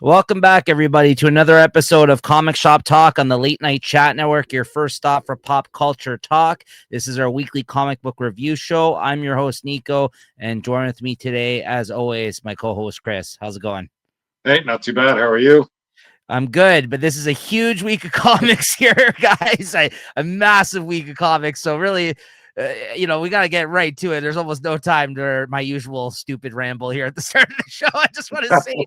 Welcome back, everybody, to another episode of Comic Shop Talk on the Late Night Chat Network, your first stop for pop culture talk. This is our weekly comic book review show. I'm your host, Niko, and joining with me today, as always, my co-host, Chris. How's it going? Hey, not too bad. How are you? I'm good, but this is a huge week of comics here, guys. A massive week of comics. So really, we got to get right to it. There's almost no time for my usual stupid ramble here at the start of the show. I just want to say,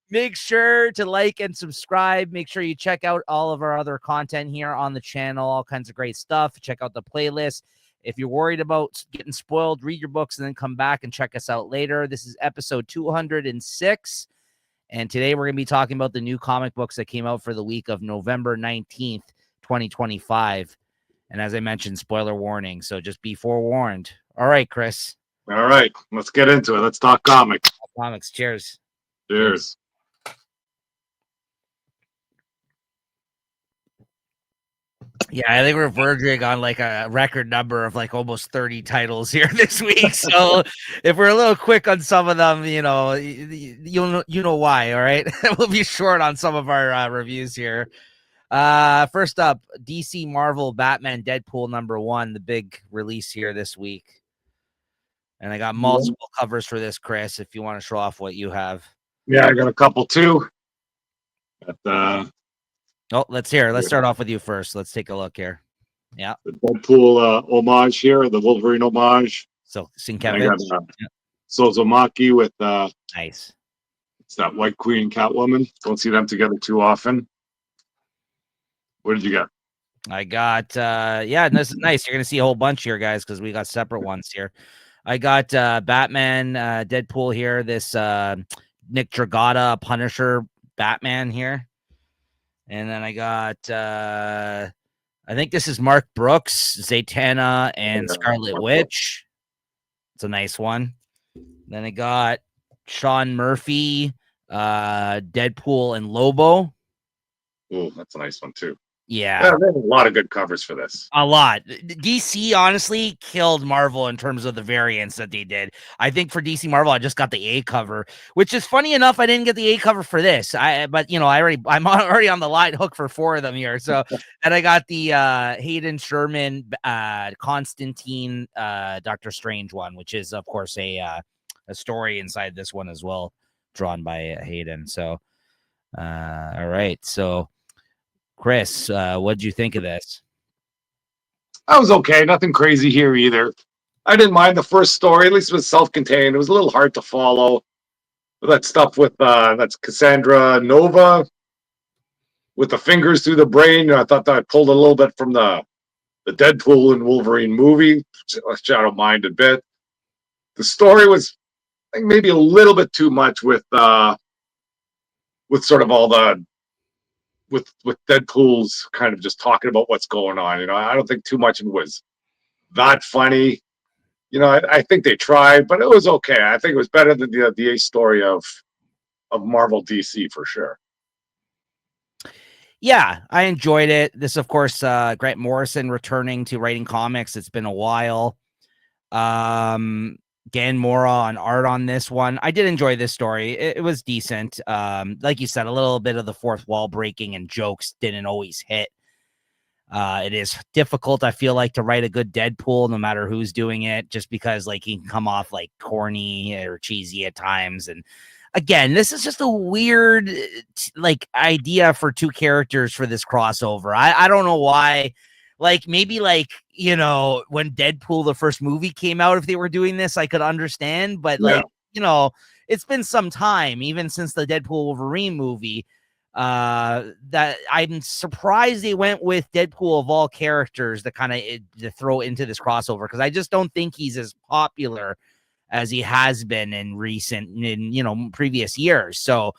make sure to like and subscribe. Make sure you check out all of our other content here on the channel, all kinds of great stuff. Check out the playlist. If you're worried about getting spoiled, read your books and then come back and check us out later. This is episode 206. And today we're going to be talking about the new comic books that came out for the week of November 19th, 2025. And as I mentioned, spoiler warning. So just be forewarned. All right, Chris. All right, let's get into it. Let's talk comics. Comics. Cheers. Cheers. Yeah, I think we're verging on like a record number of like almost 30 titles here this week. So if we're a little quick on some of them, you know why. All right, we'll be short on some of our reviews here. First up, DC Marvel Batman Deadpool #1, the big release here this week. And I got multiple covers for this, Chris, if you want to show off what you have. Yeah, I got a couple too. Let's hear. Let's start off with you first. Let's take a look here. Yeah. The Deadpool homage here, the Wolverine homage. So I Sienkiewicz. got Sozomaki with Nice. it's that White Queen Catwoman. Don't see them together too often. What did you get? I got this is nice. You're gonna see a whole bunch here, guys, because we got separate ones here. I got Batman, Deadpool here. This Nick Dragata Punisher Batman here. And then I got I think this is Mark Brooks, Zatanna, and Scarlet Witch. It's a nice one. Then I got Sean Murphy, Deadpool, and Lobo. Oh, that's a nice one too. Yeah, there's a lot of good covers for this. a lot. DC honestly killed Marvel in terms of the variants that they did. I think for DC Marvel, I just got the A cover, which is funny enough. I didn't get the A cover for this. I'm already on the line hook for 4 of them here. So, and I got the Hayden Sherman, Constantine, Doctor Strange one, which is of course a story inside this one as well, drawn by Hayden. So, all right, so. Chris, what did you think of this? I was okay. Nothing crazy here either. I didn't mind the first story. At least it was self-contained. It was a little hard to follow. That stuff with that's Cassandra Nova with the fingers through the brain. I thought that I pulled a little bit from the Deadpool and Wolverine movie, which I don't mind a bit. The story was, I think, maybe a little bit too much with sort of all the with Deadpool's kind of just talking about what's going on. I don't think too much of it was that funny. I think they tried, but it was okay. I think it was better than the A story of Marvel DC for sure. Yeah, I enjoyed it. This, of course, Grant Morrison returning to writing comics. It's been a while. Dan Mora on art on this one. I did enjoy this story. It was decent. Like you said, a little bit of the fourth wall breaking and jokes didn't always hit. It is difficult, I feel like, to write a good Deadpool, no matter who's doing it, just because like he can come off like corny or cheesy at times. And again, this is just a weird like idea for 2 characters for this crossover. I don't know why. Like maybe like, when Deadpool, the first movie came out, if they were doing this, I could understand. But like, it's been some time, even since the Deadpool Wolverine movie, that I'm surprised they went with Deadpool of all characters to kind of to throw into this crossover. Cause I just don't think he's as popular as he has been in previous years. So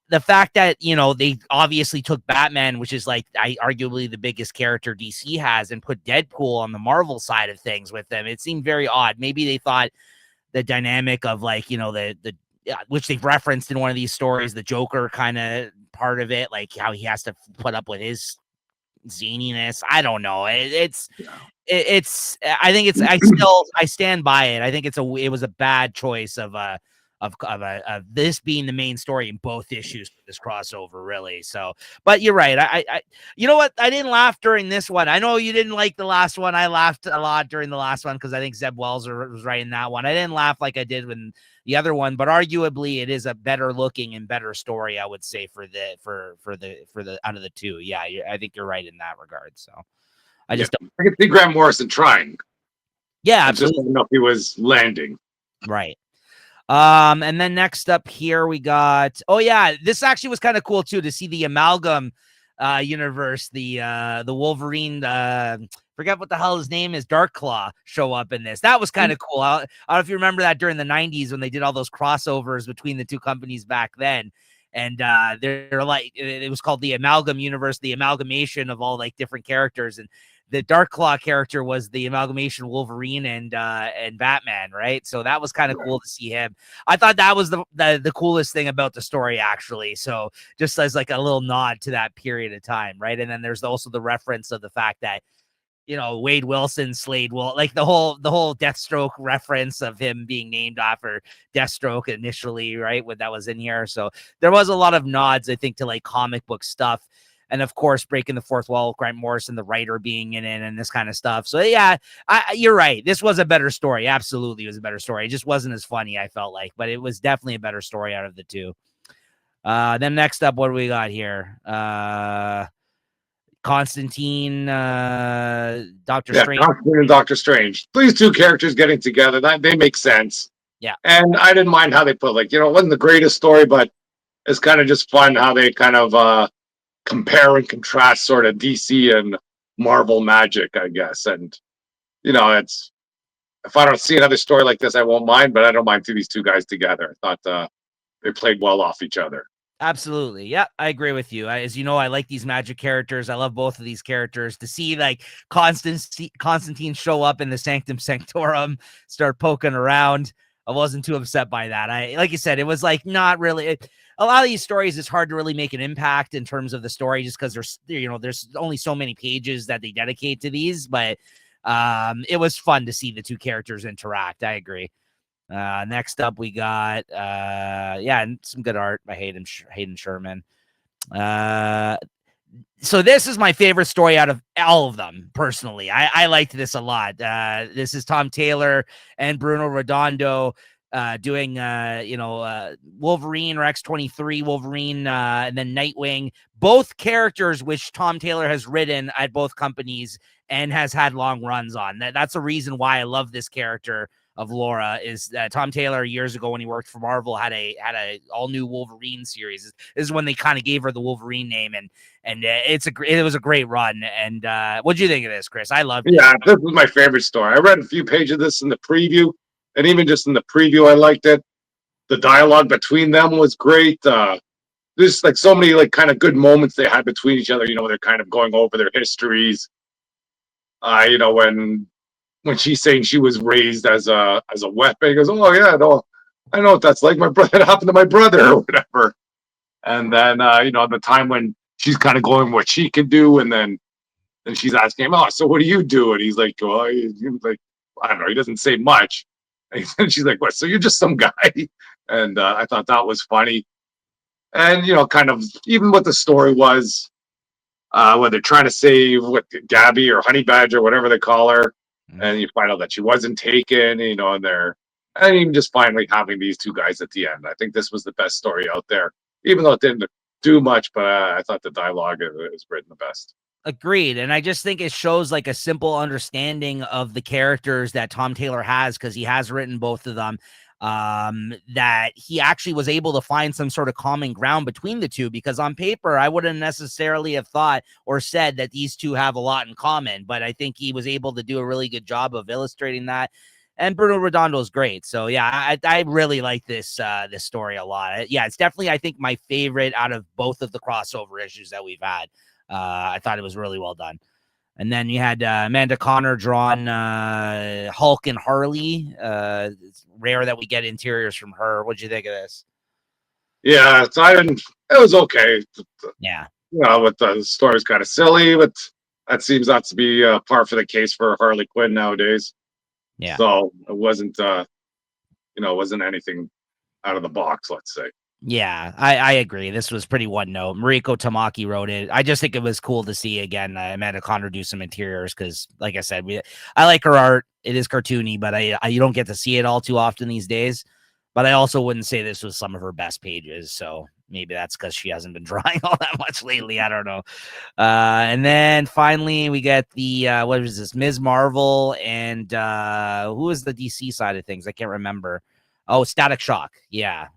the fact that, they obviously took Batman, which is like arguably the biggest character DC has, and put Deadpool on the Marvel side of things with them, it seemed very odd. Maybe they thought the dynamic of like, which they've referenced in one of these stories, the Joker kind of part of it, like how he has to put up with his zaniness. I don't know. I think I stand by it. I think it was a bad choice of of this being the main story in both issues for this crossover, really. So, but you're right. I you know what? I didn't laugh during this one. I know you didn't like the last one. I laughed a lot during the last one because I think Zeb Wells was right in that one. I didn't laugh like I did when the other one, but arguably it is a better looking and better story, I would say, for the out of the two. Yeah, I think you're right in that regard. So I just I can see Grant Morrison trying. yeah, I just absolutely don't know if he was landing. right. And then next up here we got, oh yeah, this actually was kind of cool too to see the amalgam universe, the Wolverine, forget what the hell his name is, Dark Claw, show up in this. That was kind of cool. I don't know if you remember that during the 90s when they did all those crossovers between the two companies back then. And they're like, it was called the amalgam universe, the amalgamation of all like different characters. And the Dark Claw character was the amalgamation Wolverine and Batman, right? So that was kind of cool to see him. I thought that was the coolest thing about the story, actually. So just as like a little nod to that period of time, right? And then there's also the reference of the fact that Wade Wilson, Slade will like the whole Deathstroke reference of him being named after Deathstroke initially, right? When that was in here. So there was a lot of nods, I think, to like comic book stuff. And of course, breaking the fourth wall, Grant Morrison, the writer, being in it and this kind of stuff. So yeah, you're right. This was a better story. Absolutely, it was a better story. It just wasn't as funny, I felt like, but it was definitely a better story out of the two. Then next up, what do we got here? Constantine, Doctor Strange. Constantine and Doctor Strange. These two characters getting together, they make sense. Yeah. And I didn't mind how they put, like, it wasn't the greatest story, but it's kind of just fun how they kind of compare and contrast sort of DC and Marvel magic, I guess. And, it's, if I don't see another story like this, I won't mind, but I don't mind these two guys together. I thought they played well off each other. Absolutely. Yeah, I agree with you. As you know, I like these magic characters. I love both of these characters. To see like Constantine show up in the Sanctum Sanctorum, start poking around, I wasn't too upset by that. Like you said, it was like not really. A lot of these stories, it's hard to really make an impact in terms of the story, just because there's only so many pages that they dedicate to these. But it was fun to see the two characters interact. I agree. Next up, we got some good art by Hayden Sherman. So this is my favorite story out of all of them, personally. I liked this a lot. This is Tom Taylor and Bruno Redondo doing Wolverine or X-23 Wolverine, and then Nightwing, both characters which Tom Taylor has written at both companies and has had long runs on. That's a reason why I love this character of Laura. Is that Tom Taylor years ago when he worked for Marvel had a all new Wolverine series. This is when they kind of gave her the Wolverine name, and it was a great run. And what'd you think of this, Chris? I loved it. Yeah, this was my favorite story. I read a few pages of this in the preview, and even just in the preview, I liked it. The dialogue between them was great. There's like so many like kind of good moments they had between each other. They're kind of going over their histories. When she's saying she was raised as a weapon, he goes, "Oh yeah, no, I know what that's like. My brother, it happened to my brother or whatever." And then the time when she's kind of going what she can do, and then she's asking him, "Oh, so what do you do?" And he's like, "Oh, he's like, I don't know." He doesn't say much. And she's like, "What? So you're just some guy?" And I thought that was funny. And kind of even what the story was, when they're trying to save Gabby or Honey Badger, whatever they call her, and you find out that she wasn't taken, and even just finally having these two guys at the end. I think this was the best story out there, even though it didn't do much, but I thought the dialogue is written the best. Agreed. And I just think it shows like a simple understanding of the characters that Tom Taylor has, because he has written both of them, that he actually was able to find some sort of common ground between the two, because on paper, I wouldn't necessarily have thought or said that these two have a lot in common, but I think he was able to do a really good job of illustrating that. And Bruno Redondo is great. So yeah, I really like this story a lot. Yeah, it's definitely, I think, my favorite out of both of the crossover issues that we've had. I thought it was really well done. And then you had Amanda Connor drawn Hulk and Harley. It's rare that we get interiors from her. What'd you think of this? Yeah, so it was okay. Yeah. With the story's kind of silly, but that seems not to be par for the case for Harley Quinn nowadays. Yeah. So it wasn't, it wasn't anything out of the box, let's say. Yeah, I agree. This was pretty one note. Mariko Tamaki wrote it. I just think it was cool to see again. Amanda Connor do some interiors because, like I said, I like her art. It is cartoony, but you don't get to see it all too often these days. But I also wouldn't say this was some of her best pages. So maybe that's because she hasn't been drawing all that much lately. I don't know. And then finally we get the what is this? Ms. Marvel and who is the DC side of things? I can't remember. Oh, Static Shock. Yeah.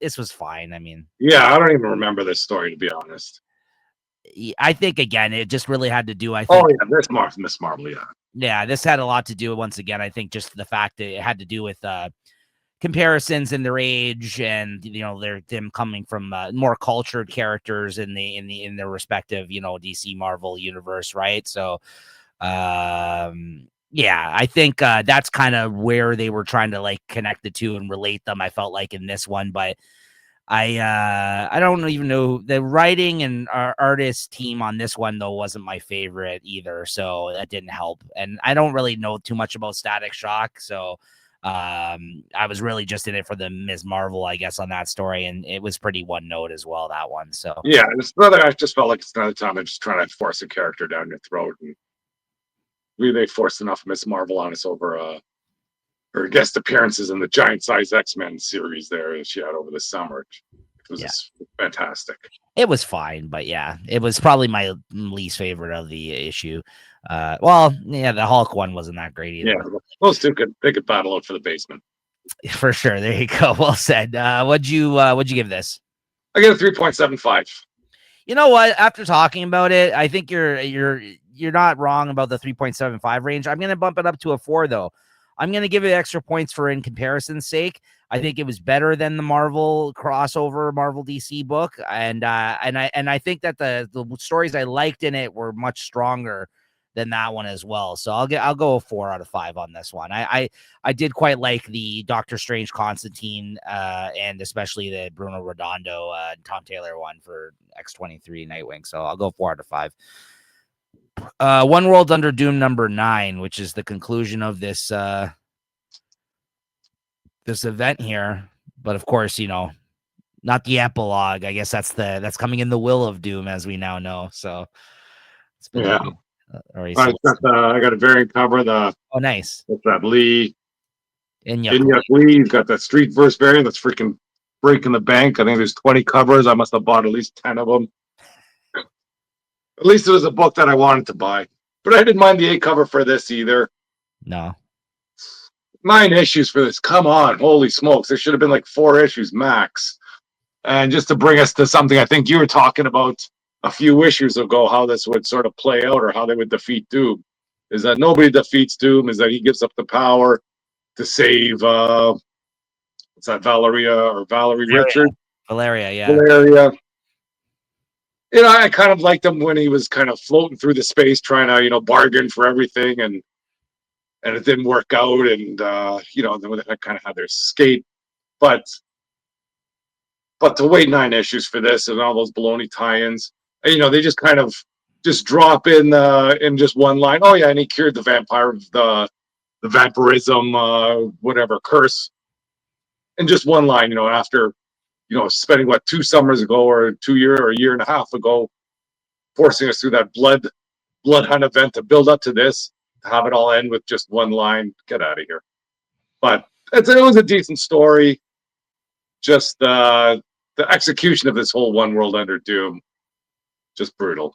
This was fine. I mean, Yeah, I don't even remember this story, to be honest. I think, again, it just really had to do, I Oh, think. yeah, Miss Marvel, yeah. Yeah, this had a lot to do, once again, I think just the fact that it had to do with comparisons in their age and, them coming from more cultured characters in their respective, DC Marvel universe, right? So, yeah, I think that's kind of where they were trying to like connect the two and relate them. I felt like in this one, but I don't even know the writing and our artist team on this one though wasn't my favorite either, so that didn't help. And I don't really know too much about Static Shock, so I was really just in it for the Ms. Marvel, I guess, on that story, and it was pretty one note as well, that one. So Yeah, it's another. I just felt like it's another time they're just trying to force a character down your throat, and they forced enough Miss Marvel on us over her guest appearances in the giant size X-Men series there that she had over the summer. It was fantastic. It was fine, but yeah, it was probably my least favorite of the issue. The Hulk one wasn't that great either. Yeah, those two could battle out for the basement for sure. There you go. Well said. What'd you give this? I get a 3.75. You know what? After talking about it, I think you're not wrong about the 3.75 range. I'm going to bump it up to a 4 though. I'm going to give it extra points for in comparison's sake. I think it was better than the Marvel crossover Marvel DC book, and I think that the stories I liked in it were much stronger than that one as well. So I'll go a 4 out of 5 on this one. I did quite like the Doctor Strange Constantine and especially the Bruno Redondo and Tom Taylor one for X-23 Nightwing. So I'll go 4 out of 5. One World Under Doom number 9, which is the conclusion of this this event here, but of course, not the epilogue. I guess that's coming in the Will of Doom, as we now know. So it's been I got a variant cover. Oh, nice. What's that? Lee. Inyuk Lee. He's got that Street Verse variant that's freaking breaking the bank. I think there's 20 covers. I must have bought at least 10 of them. At least it was a book that I wanted to buy. But I didn't mind the A cover for this either. No. 9 issues for this. Come on. Holy smokes. There should have been like 4 issues max. And just to bring us to something I think you were talking about a few issues ago, how this would sort of play out or how they would defeat Doom, is that nobody defeats Doom, is that he gives up the power to save, what's that, Valerie Richard? Valeria, yeah. Valeria. I kind of liked him when he was kind of floating through the space trying to, bargain for everything, and it didn't work out, and, then they kind of had their escape. But to wait 9 issues for this and all those baloney tie-ins, they just kind of just drop in just one line. Oh yeah, and he cured the vampire of the vampirism, whatever curse, in just one line. After spending 2 summers ago or a year and a half ago, forcing us through that blood hunt event to build up to this, to have it all end with just one line. Get out of here. But it was a decent story. Just the execution of this whole One World Under Doom, just brutal.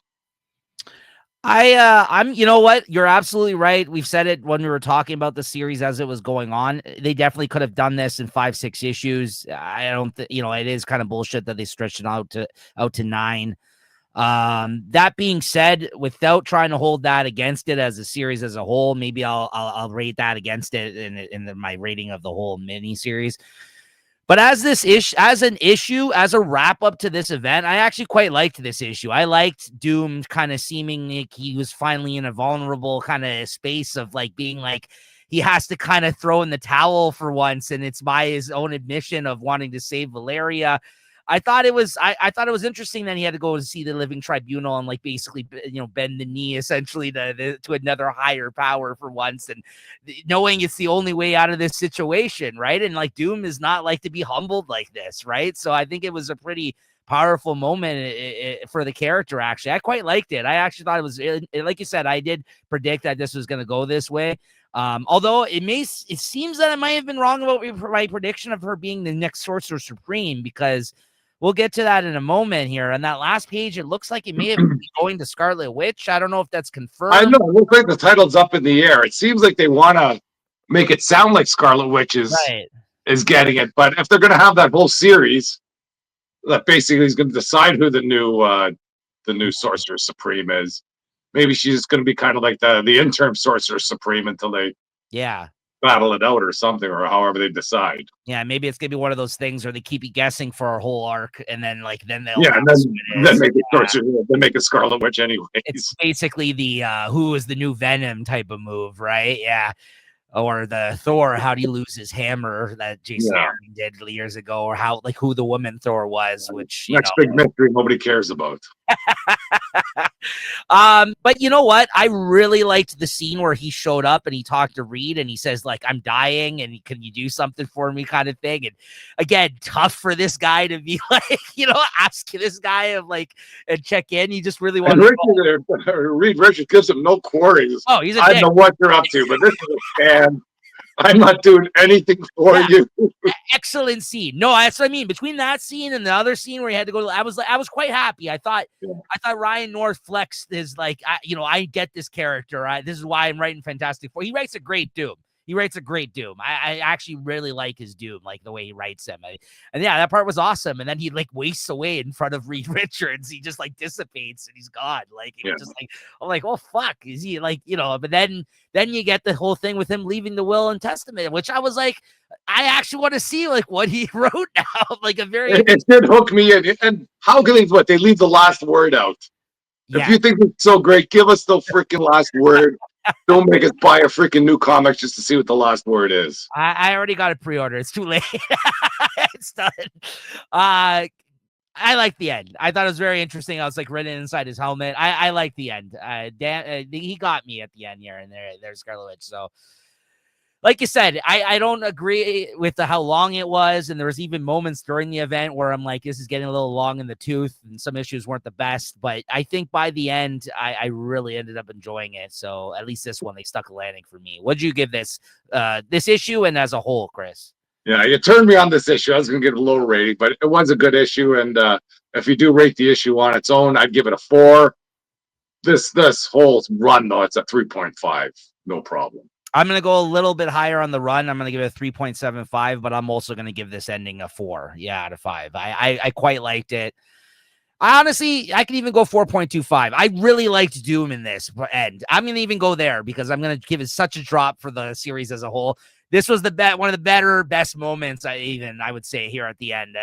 I'm, you know what? You're absolutely right. We've said it when we were talking about the series as it was going on. They definitely could have done this in 5-6 issues. I don't, it is kind of bullshit that they stretched it out to 9. That being said, without trying to hold that against it as a series as a whole, maybe I'll rate that against it in my rating of the whole mini series. But as an issue, as a wrap up to this event, I actually quite liked this issue. I liked Doom kind of seeming like he was finally in a vulnerable kind of space of like being like he has to kind of throw in the towel for once, and it's by his own admission of wanting to save Valeria. I thought it was I thought it was interesting that he had to go and see the living tribunal and like basically bend the knee essentially to another higher power for once, and knowing it's the only way out of this situation, right? And like Doom is not like to be humbled like this, right? So I think it was a pretty powerful moment for the character. Actually, I quite liked it. I actually thought it was like you said. I did predict that this was going to go this way. Although it seems that I might have been wrong about my prediction of her being the next Sorcerer Supreme, because we'll get to that in a moment here. On that last page, it looks like it may have been going to Scarlet Witch. I don't know if that's confirmed. I know. It looks like the title's up in the air. It seems like they want to make it sound like Scarlet Witch is getting it. But if they're going to have that whole series that basically is going to decide who the new Sorcerer Supreme is, maybe she's going to be kind of like the interim Sorcerer Supreme until they battle it out or something, or however they decide. Yeah, maybe it's gonna be one of those things where they keep you guessing for a whole arc, and then then they'll and then make it Sorcerer, then make it Scarlet Witch anyways. It's basically the who is the new Venom type of move, right? Yeah. Or the Thor, how do you lose his hammer that Jason Aaron did years ago, or who the woman Thor was, which next big mystery nobody cares about. But you know what? I really liked the scene where he showed up and he talked to Reed and he says, like, I'm dying and can you do something for me, kind of thing. And again, tough for this guy to be like, ask this guy of and check in. You just really want to Reed Richards gives him no quarries. Oh, he's a I don't know what you're up to, but this is a fan. I'm not doing anything for you. Excellent scene. No, that's what I mean. Between that scene and the other scene where he had to go, I was quite happy. I thought Ryan North flexed his I get this character. This is why I'm writing Fantastic Four. He writes a great Doom. I actually really like his Doom, like the way he writes him. And that part was awesome. And then he wastes away in front of Reed Richards. He just dissipates and he's gone. I'm like, oh fuck, is he But then you get the whole thing with him leaving the will and testament, which I was like, I actually want to see what he wrote now. It did hook me in. And how can they leave the last word out? If you think it's so great, give us the freaking last word. Don't make us buy a freaking new comic just to see what the last word is. I already got a pre-order. It's too late. It's done. I like the end. I thought it was very interesting. I was written inside his helmet. I like the end. Dan, he got me at the end here, and there's Scarlet Witch. So, like you said, I don't agree with how long it was, and there was even moments during the event where I'm like, this is getting a little long in the tooth, and some issues weren't the best. But I think by the end, I really ended up enjoying it. So at least this one, they stuck a landing for me. What'd you give this issue and as a whole, Chris? Yeah, you turned me on this issue. I was going to give it a low rating, but it was a good issue. And if you do rate the issue on its own, I'd give it a 4. This whole run, though, it's a 3.5. No problem. I'm going to go a little bit higher on the run. I'm going to give it a 3.75, but I'm also going to give this ending a 4. Yeah, out of 5. I quite liked it. I can even go 4.25. I really liked Doom in this end. I'm going to even go there because I'm going to give it such a drop for the series as a whole. This was one of the best moments, I would say, here at the end.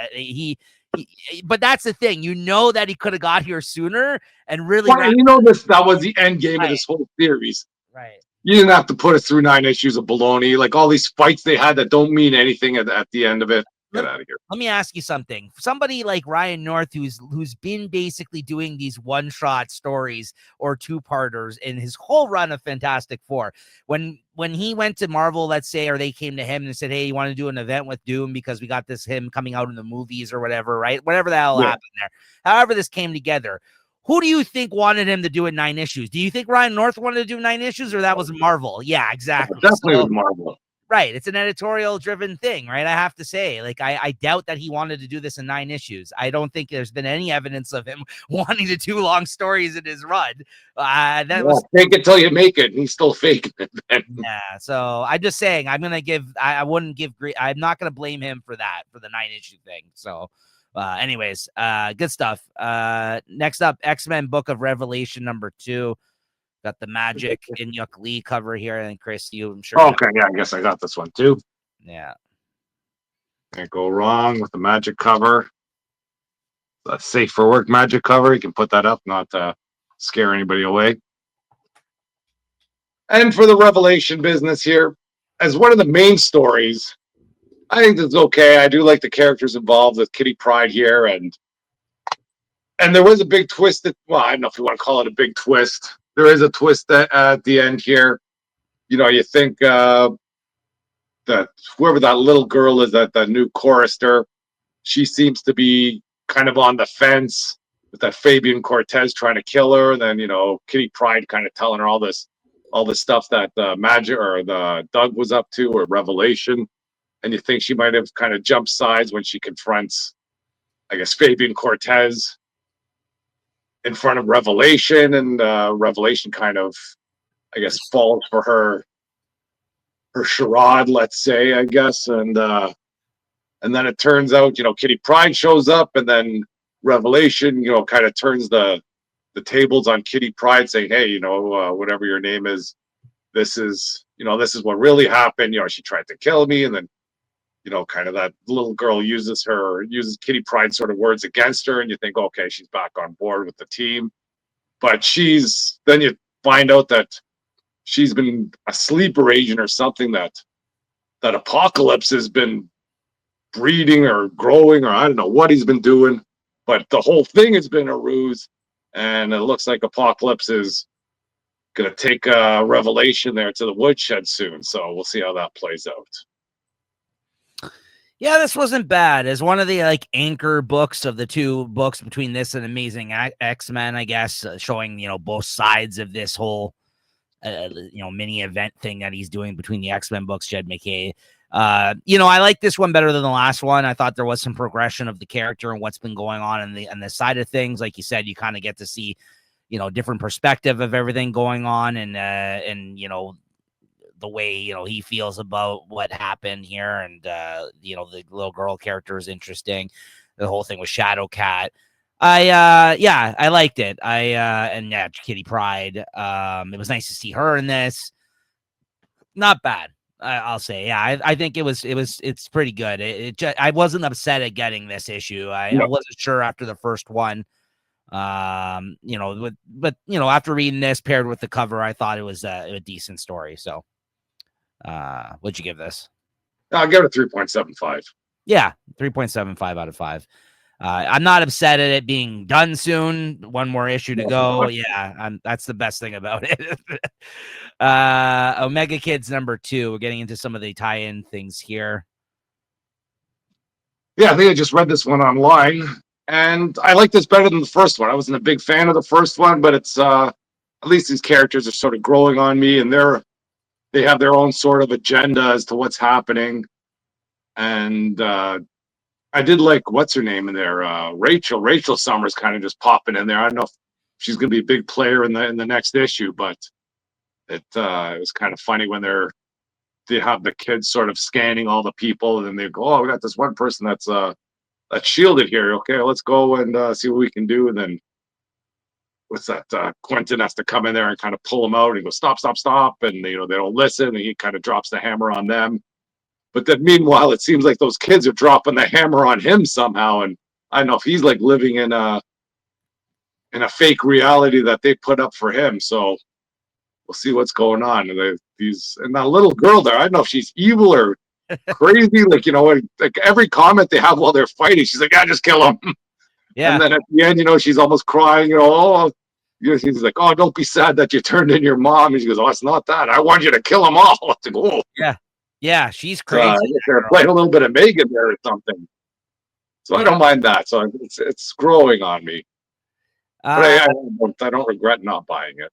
But that's the thing. That he could have got here sooner and really. Well, that was the end game of this whole series. Right. You didn't have to put us through 9 issues of baloney. All these fights they had that don't mean anything at the end of it. Get out of here. Let me ask you something. Somebody like Ryan North, who's been basically doing these one-shot stories or two-parters in his whole run of Fantastic Four. When he went to Marvel, let's say, or they came to him and said, hey, you want to do an event with Doom because we got him coming out in the movies or whatever, right? Whatever the hell happened there. However this came together. Who do you think wanted him to do it 9 issues? Do you think Ryan North wanted to do 9 issues, or that was Marvel? Yeah, exactly. Definitely was Marvel. Right. It's an editorial-driven thing, right? I have to say, I doubt that he wanted to do this in 9 issues. I don't think there's been any evidence of him wanting to do long stories in his run. Fake it till you make it. And he's still faking it. Yeah. So I'm just saying, I'm not going to blame him for that, for the 9-issue thing. So. Anyways, good stuff. Next up, X-Men Book of Revelation #2. Got the Magic in Yuck Lee cover here, and Chris, I'm sure. Okay, yeah, I guess I got this one too. Yeah, can't go wrong with the Magic cover. A safe for work Magic cover. You can put that up, not to scare anybody away. And for the Revelation business here, as one of the main stories, I think it's okay. I do like the characters involved with Kitty Pryde here, and there was a big twist. I don't know if you want to call it a big twist. There is a twist at the end here. You think that whoever that little girl is, that the new chorister, she seems to be kind of on the fence with that Fabian Cortez trying to kill her. And then, Kitty Pryde kind of telling her all this stuff that the Magic or the Doug was up to, or Revelation. And you think she might have kind of jumped sides when she confronts, I guess, Fabian Cortez in front of Revelation, and Revelation kind of, I guess, falls for her charade, let's say, I guess, and then it turns out, Kitty Pryde shows up, and then Revelation, kind of turns the tables on Kitty Pryde, saying, "Hey, whatever your name is, this is what really happened. She tried to kill me," and then, kind of that little girl uses Kitty Pryde sort of words against her, and you think, okay, she's back on board with the team, but then you find out that she's been a sleeper agent or something that Apocalypse has been breeding or growing, or I don't know what he's been doing, but the whole thing has been a ruse, and it looks like Apocalypse is going to take Revelation there to the woodshed soon, so we'll see how that plays out. Yeah, this wasn't bad. As one of the anchor books of the two books between this and Amazing X-Men, I guess, showing both sides of this whole mini event thing that he's doing between the X-Men books, Jed McKay. I like this one better than the last one. I thought there was some progression of the character and what's been going on in the side of things. Like you said, you kind of get to see, different perspective of everything going on, and the way, he feels about what happened here. And, the little girl character is interesting. The whole thing with Shadowcat. I liked it. Kitty Pryde. It was nice to see her in this. Not bad. I'll say, yeah, I think it's pretty good. I wasn't upset at getting this issue. I wasn't sure after the first one. But after reading this paired with the cover, I thought it was a decent story. So, what'd you give this? I'll give it a 3.75. Yeah, 3.75 out of 5. I'm not upset at it being done soon. One more issue to go. Yeah, that's the best thing about it. Omega Kids #2. We're getting into some of the tie-in things here. Yeah, I think I just read this one online, and I like this better than the first one. I wasn't a big fan of the first one, but it's at least these characters are sort of growing on me, and they have their own sort of agenda as to what's happening. And I did like, what's her name in there? Rachel Summers kind of just popping in there. I don't know if she's going to be a big player in the next issue, but it was kind of funny when they have the kids sort of scanning all the people, and then they go, "Oh, we got this one person that's shielded here. Okay, let's go and see what we can do." And then what's that? Quentin has to come in there and kind of pull them out. And he goes, "Stop, stop, stop!" And they don't listen, and he kind of drops the hammer on them. But then meanwhile, it seems like those kids are dropping the hammer on him somehow. And I don't know if he's like living in a fake reality that they put up for him. So we'll see what's going on. And that little girl there, I don't know if she's evil or crazy. Like every comment they have while they're fighting, she's like, "Yeah, just kill him." Yeah. And then at the end, she's almost crying. She's like, "Oh, don't be sad that you turned in your mom." And she goes, "Oh, it's not that. I want you to kill them all." Like, oh. Yeah, she's crazy. They're playing a little bit of Megan there or something. So I don't mind that. So it's growing on me. But I don't regret not buying it.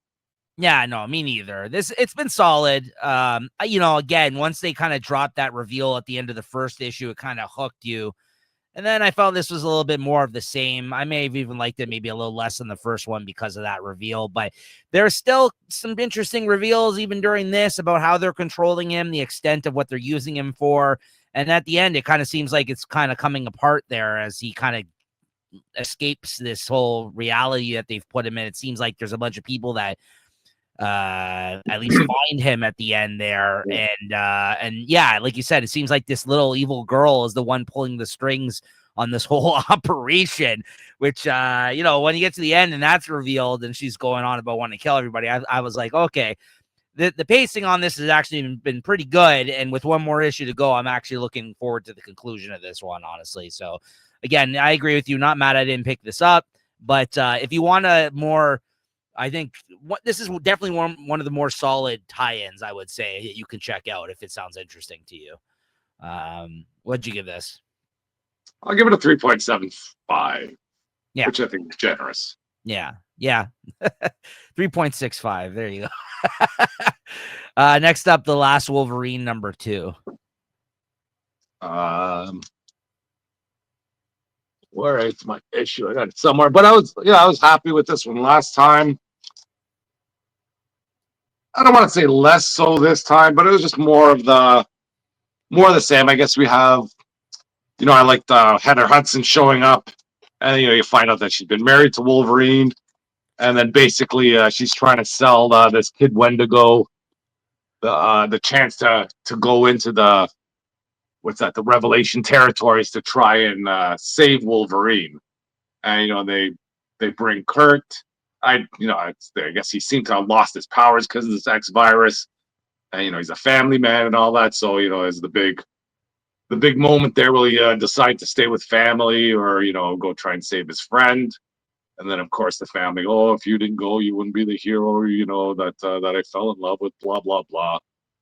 Yeah, no, me neither. It's been solid. Again, once they kind of dropped that reveal at the end of the first issue, it kind of hooked you. And then I felt this was a little bit more of the same. I may have even liked it maybe a little less than the first one because of that reveal, but there's still some interesting reveals even during this about how they're controlling him, the extent of what they're using him for. And at the end, it kind of seems like it's kind of coming apart there as he kind of escapes this whole reality that they've put him in. It seems like there's a bunch of people that at least find him at the end there. And yeah, like you said, it seems like this little evil girl is the one pulling the strings on this whole operation, which, when you get to the end and that's revealed and she's going on about wanting to kill everybody, I was like, okay, the pacing on this has actually been pretty good. And with one more issue to go, I'm actually looking forward to the conclusion of this one, honestly. So again, I agree with you. Not mad I didn't pick this up, but if you want a more, I think this is definitely one of the more solid tie-ins, I would say, that you can check out if it sounds interesting to you. What'd you give this? I'll give it a 3.75, Yeah. which I think is generous. Yeah. 3.65. There you go. Next up, The Last Wolverine #2. Where is my issue? I got it somewhere, but I was happy with this one last time. I don't want to say less so this time, but it was just more of the same. I guess we have, I liked Heather Hudson showing up, and you find out that she's been married to Wolverine, and then basically she's trying to sell this kid Wendigo the chance to go into the Revelation territories to try and save Wolverine. And they bring Kurt. I guess he seemed to have lost his powers because of this X virus, and he's a family man and all that. So is the big moment there. Will he decide to stay with family or go try and save his friend? And then of course the family, oh, if you didn't go, you wouldn't be the hero, that I fell in love with, blah blah blah.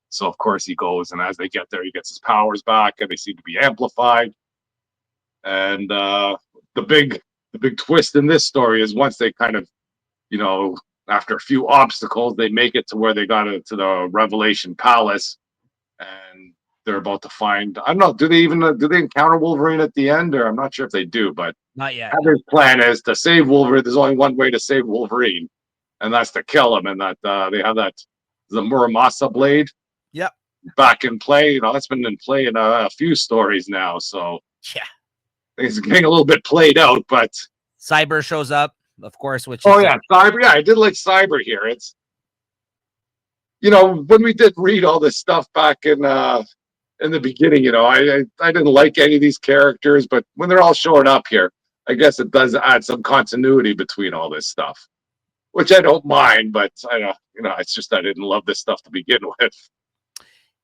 So of course he goes, and as they get there, he gets his powers back, and they seem to be amplified. And the big twist in this story is once they kind of, after a few obstacles, they make it to where they got to the Revelation Palace, and they're about to find. I don't know. Do they encounter Wolverine at the end, or I'm not sure if they do, but Not yet. Heather's plan is to save Wolverine. There's only one way to save Wolverine, and that's to kill him. And that they have the Muramasa blade. Yep. Back in play. That's been in play in a few stories now. So yeah, it's getting a little bit played out. But Cyber shows up, of course. Which Cyber. Yeah, I did like Cyber here. It's when we did read all this stuff back in the beginning, I didn't like any of these characters, but when they're all showing up here, I guess it does add some continuity between all this stuff, which I don't mind. But I know, it's just I didn't love this stuff to begin with.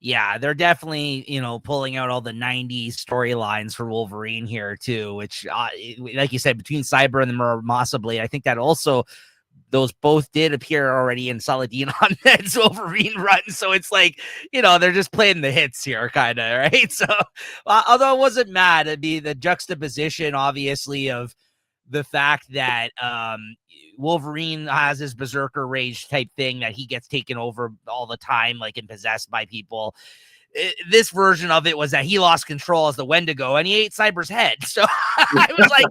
Yeah, they're definitely, pulling out all the 90s storylines for Wolverine here, too, which, like you said, between Cyber and the Muramasa Blade, I think that also, those both did appear already in Saladin Ahmed's Wolverine run. So it's like, they're just playing the hits here, kind of, right? So, although I wasn't mad, it'd be the juxtaposition, obviously, of the fact that Wolverine has his berserker rage type thing that he gets taken over all the time, like, and possessed by people. This version of it was that he lost control as the Wendigo and he ate Cyber's head. So I was like,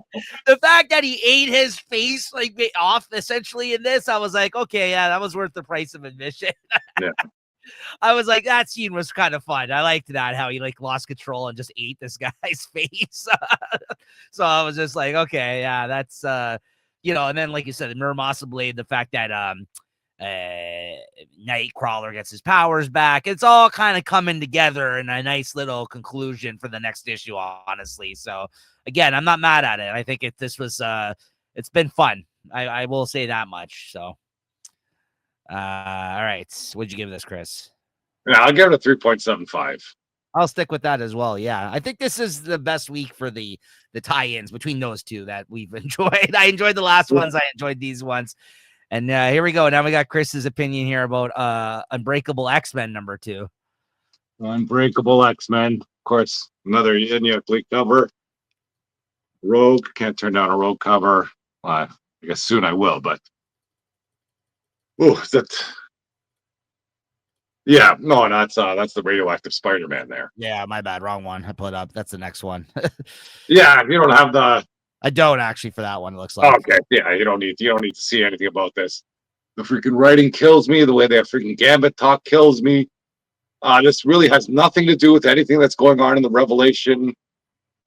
the fact that he ate his face like off essentially in this, I was like, okay, yeah, that was worth the price of admission. Yeah. I was like, that scene was kind of fun. I liked that, how he lost control and just ate this guy's face. So I was just like, okay, yeah, that's and then like you said, the Muramasa Blade, the fact that Nightcrawler gets his powers back. It's all kind of coming together in a nice little conclusion for the next issue, honestly. So again, I'm not mad at it. I think it's been fun. I will say that much. So all right. What'd you give this, Chris? Yeah, I'll give it a 3.75. I'll stick with that as well. Yeah. I think this is the best week for the tie-ins between those two that we've enjoyed. I enjoyed the last ones. I enjoyed these ones. And here we go. Now we got Chris's opinion here about Unbreakable X-Men #2. Unbreakable X-Men. Of course, another Inyuk League cover. Rogue. Can't turn down a Rogue cover. I guess soon I will, but is that? Yeah, no, that's the radioactive Spider-Man there. Yeah, my bad. Wrong one. I put up. That's the next one. Yeah, you don't have the. I don't actually for that one. It looks like. Okay, yeah, you don't need to see anything about this. The freaking writing kills me. The way that freaking Gambit talk kills me. This really has nothing to do with anything that's going on in the Revelation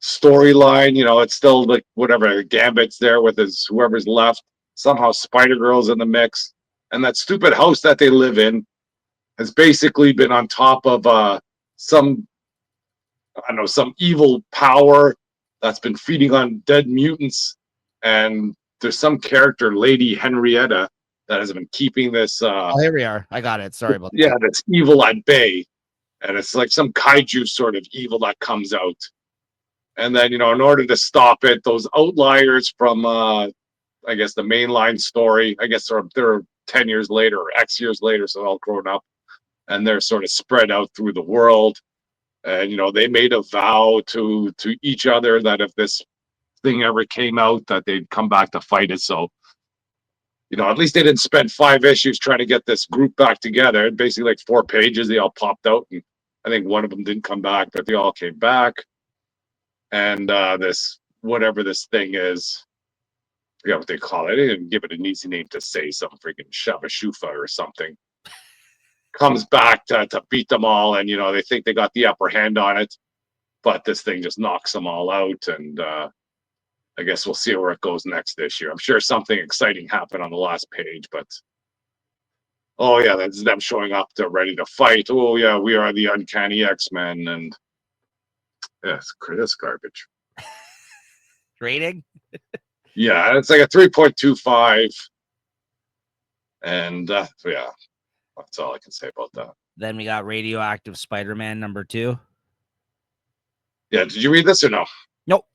storyline. It's still like whatever Gambit's there with his whoever's left. Somehow Spider-Girl's in the mix, and that stupid house that they live in has basically been on top of some evil power that's been feeding on dead mutants. And there's some character, Lady Henrietta, that has been keeping this. Oh, here we are. I got it. Sorry about Yeah, that. that's evil at bay, and it's like some kaiju sort of evil that comes out. And then, in order to stop it, those outliers from, I guess, the mainline story, I guess they're 10 years later or X years later, so all grown up, and they're sort of spread out through the world. And, they made a vow to each other that if this thing ever came out, that they'd come back to fight it. So, at least they didn't spend 5 issues trying to get this group back together. Basically, like 4 pages, they all popped out, and I think one of them didn't come back, but they all came back. And this whatever this thing is, I forget what they call it. They didn't give it an easy name to say, some freaking Shabashufa or something. Comes back to beat them all, and they think they got the upper hand on it, but this thing just knocks them all out. And I guess we'll see where it goes next issue. I'm sure something exciting happened on the last page, but oh yeah, that's them showing up. They're ready to fight. Oh yeah, we are the Uncanny X-Men, and yeah, it's garbage. Rating? Yeah, it's like a 3.25. And yeah, that's all I can say about that. Then we got Radioactive Spider-Man #2. Yeah, did you read this or no? Nope.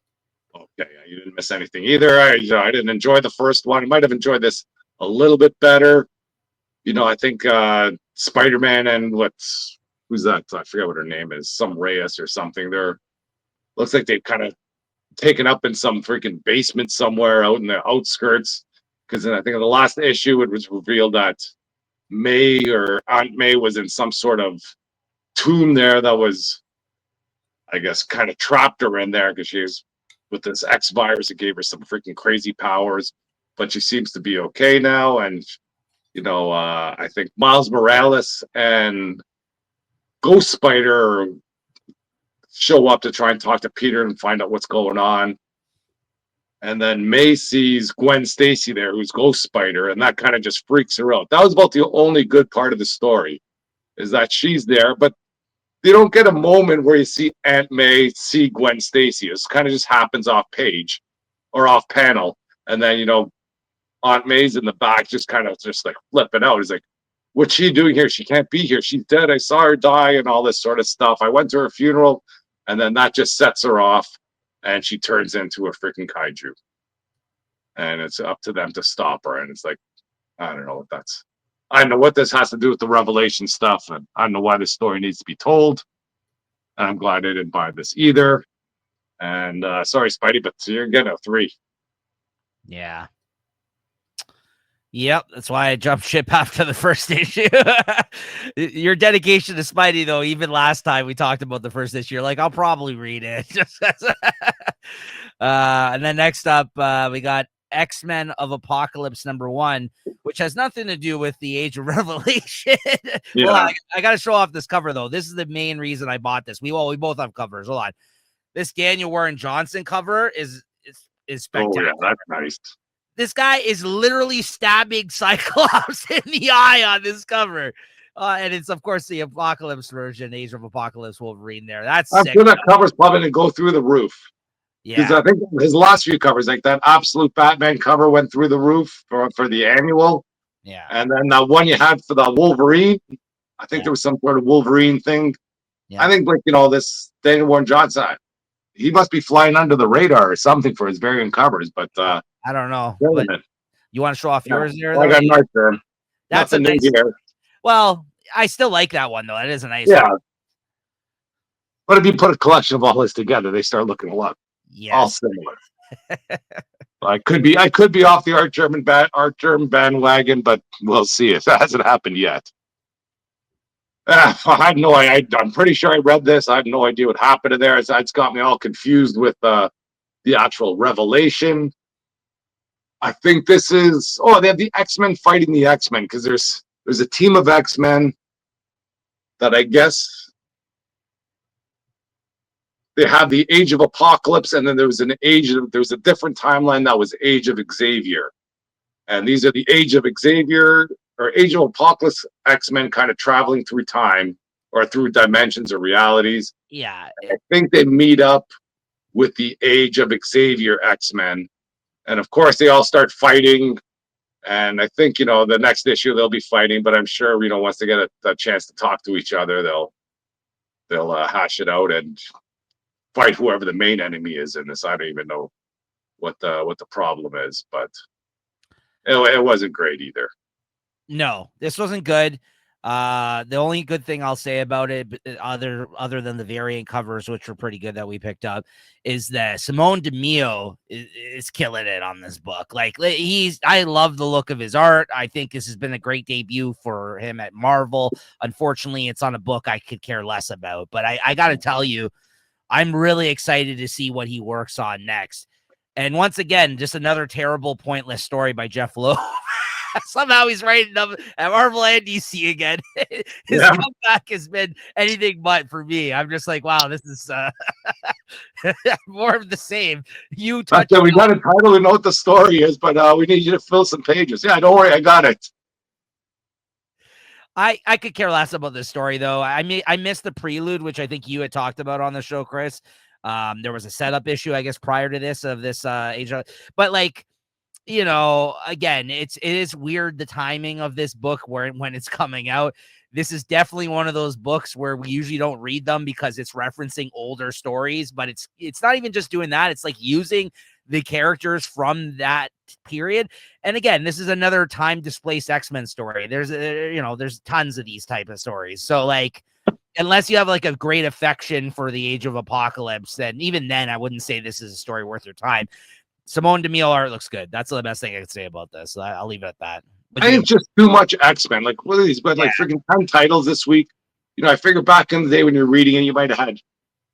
Okay, yeah, you didn't miss anything either. I didn't enjoy the first one. I might have enjoyed this a little bit better. I think Spider-Man and who's that? I forget what her name is. Some Reyes or something. Looks like they've kind of taken up in some freaking basement somewhere out in the outskirts. Because I think in the last issue, it was revealed that May or Aunt May was in some sort of tomb there that was, I guess, kind of trapped her in there because she was with this X virus. It gave her some freaking crazy powers, but she seems to be okay now. And, I think Miles Morales and Ghost Spider show up to try and talk to Peter and find out what's going on. And then May sees Gwen Stacy there, who's Ghost Spider, and that kind of just freaks her out. That was about the only good part of the story, is that she's there, but you don't get a moment where you see Aunt May see Gwen Stacy. It kind of just happens off page or off panel. And then, Aunt May's in the back just kind of just like flipping out. He's like, what's she doing here? She can't be here. She's dead. I saw her die and all this sort of stuff. I went to her funeral, and then that just sets her off, and she turns into a freaking kaiju. And it's up to them to stop her. And it's like, I don't know what this has to do with the Revelation stuff, and I don't know why this story needs to be told. And I'm glad I didn't buy this either. And sorry, Spidey, but you're getting a 3. Yeah. Yep, that's why I jumped ship after the first issue. Your dedication to Spidey, though, even last time we talked about the first issue, you're like, I'll probably read it. And then next up, we got X-Men of Apocalypse #1, which has nothing to do with the Age of Revelation. Yeah. Well, I got to show off this cover, though. This is the main reason I bought this. We both have covers. Hold on. This Daniel Warren Johnson cover is spectacular. Oh, yeah, that's nice. This guy is literally stabbing Cyclops in the eye on this cover. And it's, of course, the Apocalypse version, Age of Apocalypse Wolverine there. That's I'm sick. sure that cover's probably going to go through the roof. Because I think his last few covers, like that Absolute Batman cover, went through the roof for the annual. Yeah. And then that one you had for the Wolverine, I think there was some sort of Wolverine thing. Yeah. I think, this Daniel Warren Johnson, he must be flying under the radar or something for his variant covers. But I don't know. But you want to show off yours there? I got nice there. That's a nice. Well, I still like that one, though. That is a nice one. But if you put a collection of all this together, they start looking a lot. Yes. All similar. I could be off the Art German bandwagon, but we'll see. It hasn't happened yet. I had no idea. I'm pretty sure I read this. I had no idea what happened in there. It's got me all confused with the actual Revelation. I think this is. Oh, they have the X-Men fighting the X-Men because there's a team of X-Men that I guess. They have the Age of Apocalypse, and then there was a different timeline that was Age of Xavier. And these are the Age of Xavier or Age of Apocalypse X-Men kind of traveling through time or through dimensions or realities. Yeah. I think they meet up with the Age of Xavier X-Men. And of course, they all start fighting. And I think, the next issue they'll be fighting, but I'm sure, once they get a chance to talk to each other, they'll hash it out and fight whoever the main enemy is in this. I don't even know what the problem is, but it wasn't great either. No, this wasn't good. The only good thing I'll say about it, other than the variant covers, which were pretty good that we picked up, is that Simone DeMio is killing it on this book. Like I love the look of his art. I think this has been a great debut for him at Marvel. Unfortunately, it's on a book I could care less about, but I got to tell you, I'm really excited to see what he works on next. And once again, just another terrible, pointless story by Jeff Loeb. Somehow he's writing them at Marvel and DC again. His comeback has been anything but for me. I'm just like, wow, this is more of the same. You touch. We got a title. We know what the story is, but we need you to fill some pages. Yeah, don't worry, I got it. I could care less about this story though. I missed the prelude, which I think you had talked about on the show, Chris. There was a setup issue, I guess, prior to this of this age, but like, again, it is weird the timing of this book when it's coming out. This is definitely one of those books where we usually don't read them because it's referencing older stories, but it's not even just doing that. It's like using the characters from that period. And again, this is another time displaced X-Men story. There's tons of these type of stories. So like, unless you have like a great affection for the Age of Apocalypse, then even then I wouldn't say this is a story worth your time. Simone DeMille art looks good. That's the best thing I could say about this. I'll leave it at that. I think it's just too much X-Men. Like, what are these? But like freaking 10 titles this week. I figure back in the day when you're reading it, you might have had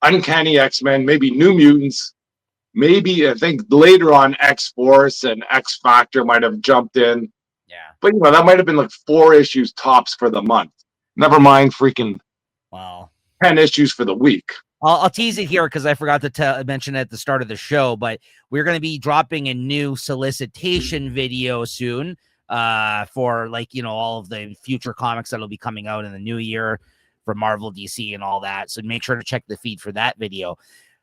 Uncanny X-Men, maybe New Mutants, maybe I think later on X-Force and X-Factor might have jumped in. Yeah. But that might have been like 4 issues tops for the month. Never mind freaking 10 issues for the week. I'll tease it here because I forgot to mention it at the start of the show, but we're going to be dropping a new solicitation video soon for all of the future comics that'll be coming out in the new year for Marvel, DC, and all that. So make sure to check the feed for that video.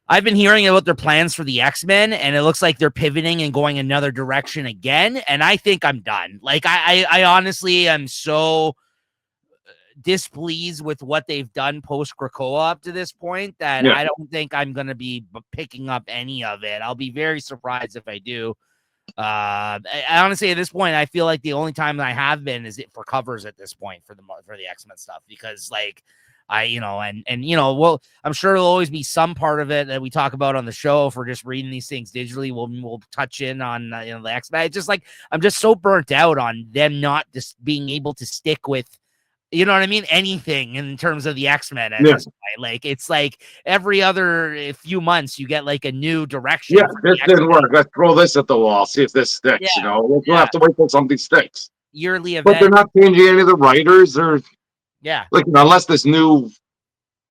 I've been hearing about their plans for the X-Men, and it looks like they're pivoting and going another direction again, and I think I'm done. Like, I honestly am so displeased with what they've done post Krakoa up to this point that I don't think I'm going to be picking up any of it. I'll be very surprised if I do. I honestly, at this point, I feel like the only time I have been is it for covers at this point for the X-Men stuff, because like well, I'm sure there'll always be some part of it that we talk about on the show. If we're just reading these things digitally, we'll touch in on the X-Men. It's just like I'm just so burnt out on them not just being able to stick with, you know what I mean, anything in terms of the X-Men at this point. Like, it's like every other few months you get like a new direction. Yeah, this didn't work. Let's throw this at the wall, see if this sticks. We'll have to wait till something sticks. Yearly event. But they're not changing any of the writers, or like unless this new,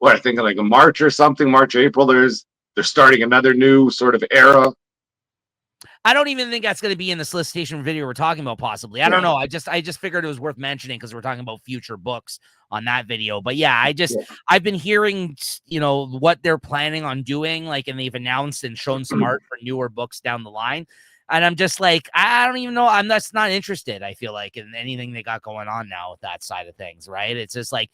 I think like a March or something, March, April, they're starting another new sort of era. I don't even think that's going to be in the solicitation video we're talking about, possibly. I don't know. I just figured it was worth mentioning because we're talking about future books on that video. But yeah, I've been hearing, what they're planning on doing, like, and they've announced and shown some art for newer books down the line. And I'm just like, I don't even know. I'm just not interested, I feel like, in anything they got going on now with that side of things, right? It's just like,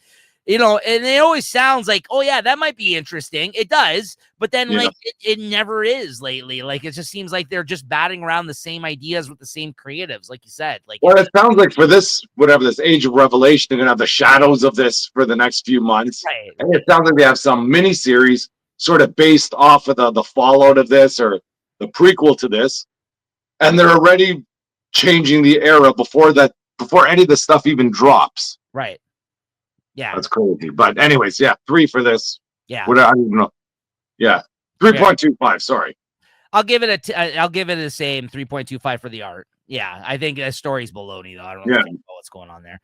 and it always sounds like, oh yeah, that might be interesting. It does, but then like it never is lately. Like, it just seems like they're just batting around the same ideas with the same creatives, like you said. Like, well, it sounds like for this, this Age of Revelation, they're gonna have the shadows of this for the next few months. Right. And it sounds like they have some mini series sort of based off of the fallout of this or the prequel to this, and they're already changing the era before any of the stuff even drops. Right. Yeah, that's crazy. But anyways, 3 for this. Yeah, I don't even know. Yeah, 3.25. Sorry, I'll give it the same 3.25 for the art. Yeah, I think the story's baloney though. I don't really know what's going on there.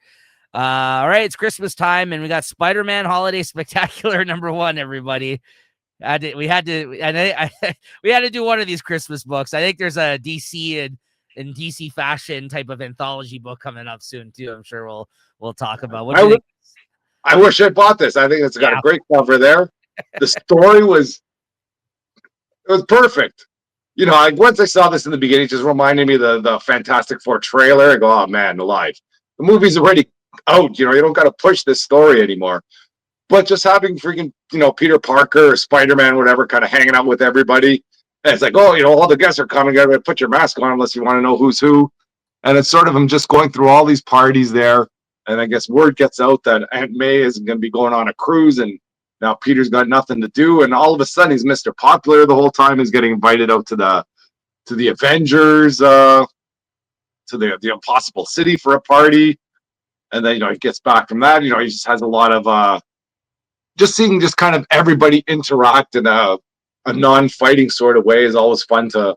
All right, it's Christmas time, and we got Spider-Man Holiday Spectacular #1. Everybody, we had to do one of these Christmas books. I think there's a DC and DC fashion type of anthology book coming up soon too. I'm sure we'll talk about. What do you think? I wish I bought this. I think it's got a great cover there. The story was perfect. once I saw this in the beginning, it just reminded me of the Fantastic Four trailer. I go, oh man, alive. The movie's already out. You don't got to push this story anymore. But just having freaking, Peter Parker or Spider-Man, whatever, kind of hanging out with everybody. And it's like, oh, all the guests are coming. Gotta put your mask on unless you want to know who's who. And it's sort of him just going through all these parties there. And I guess word gets out that Aunt May is going to be going on a cruise, and now Peter's got nothing to do. And all of a sudden, he's Mr. Popular the whole time. He's getting invited out to the Avengers, to the Impossible City for a party. And then, he gets back from that. He just has a lot of just seeing just kind of everybody interact in a non-fighting sort of way is always fun to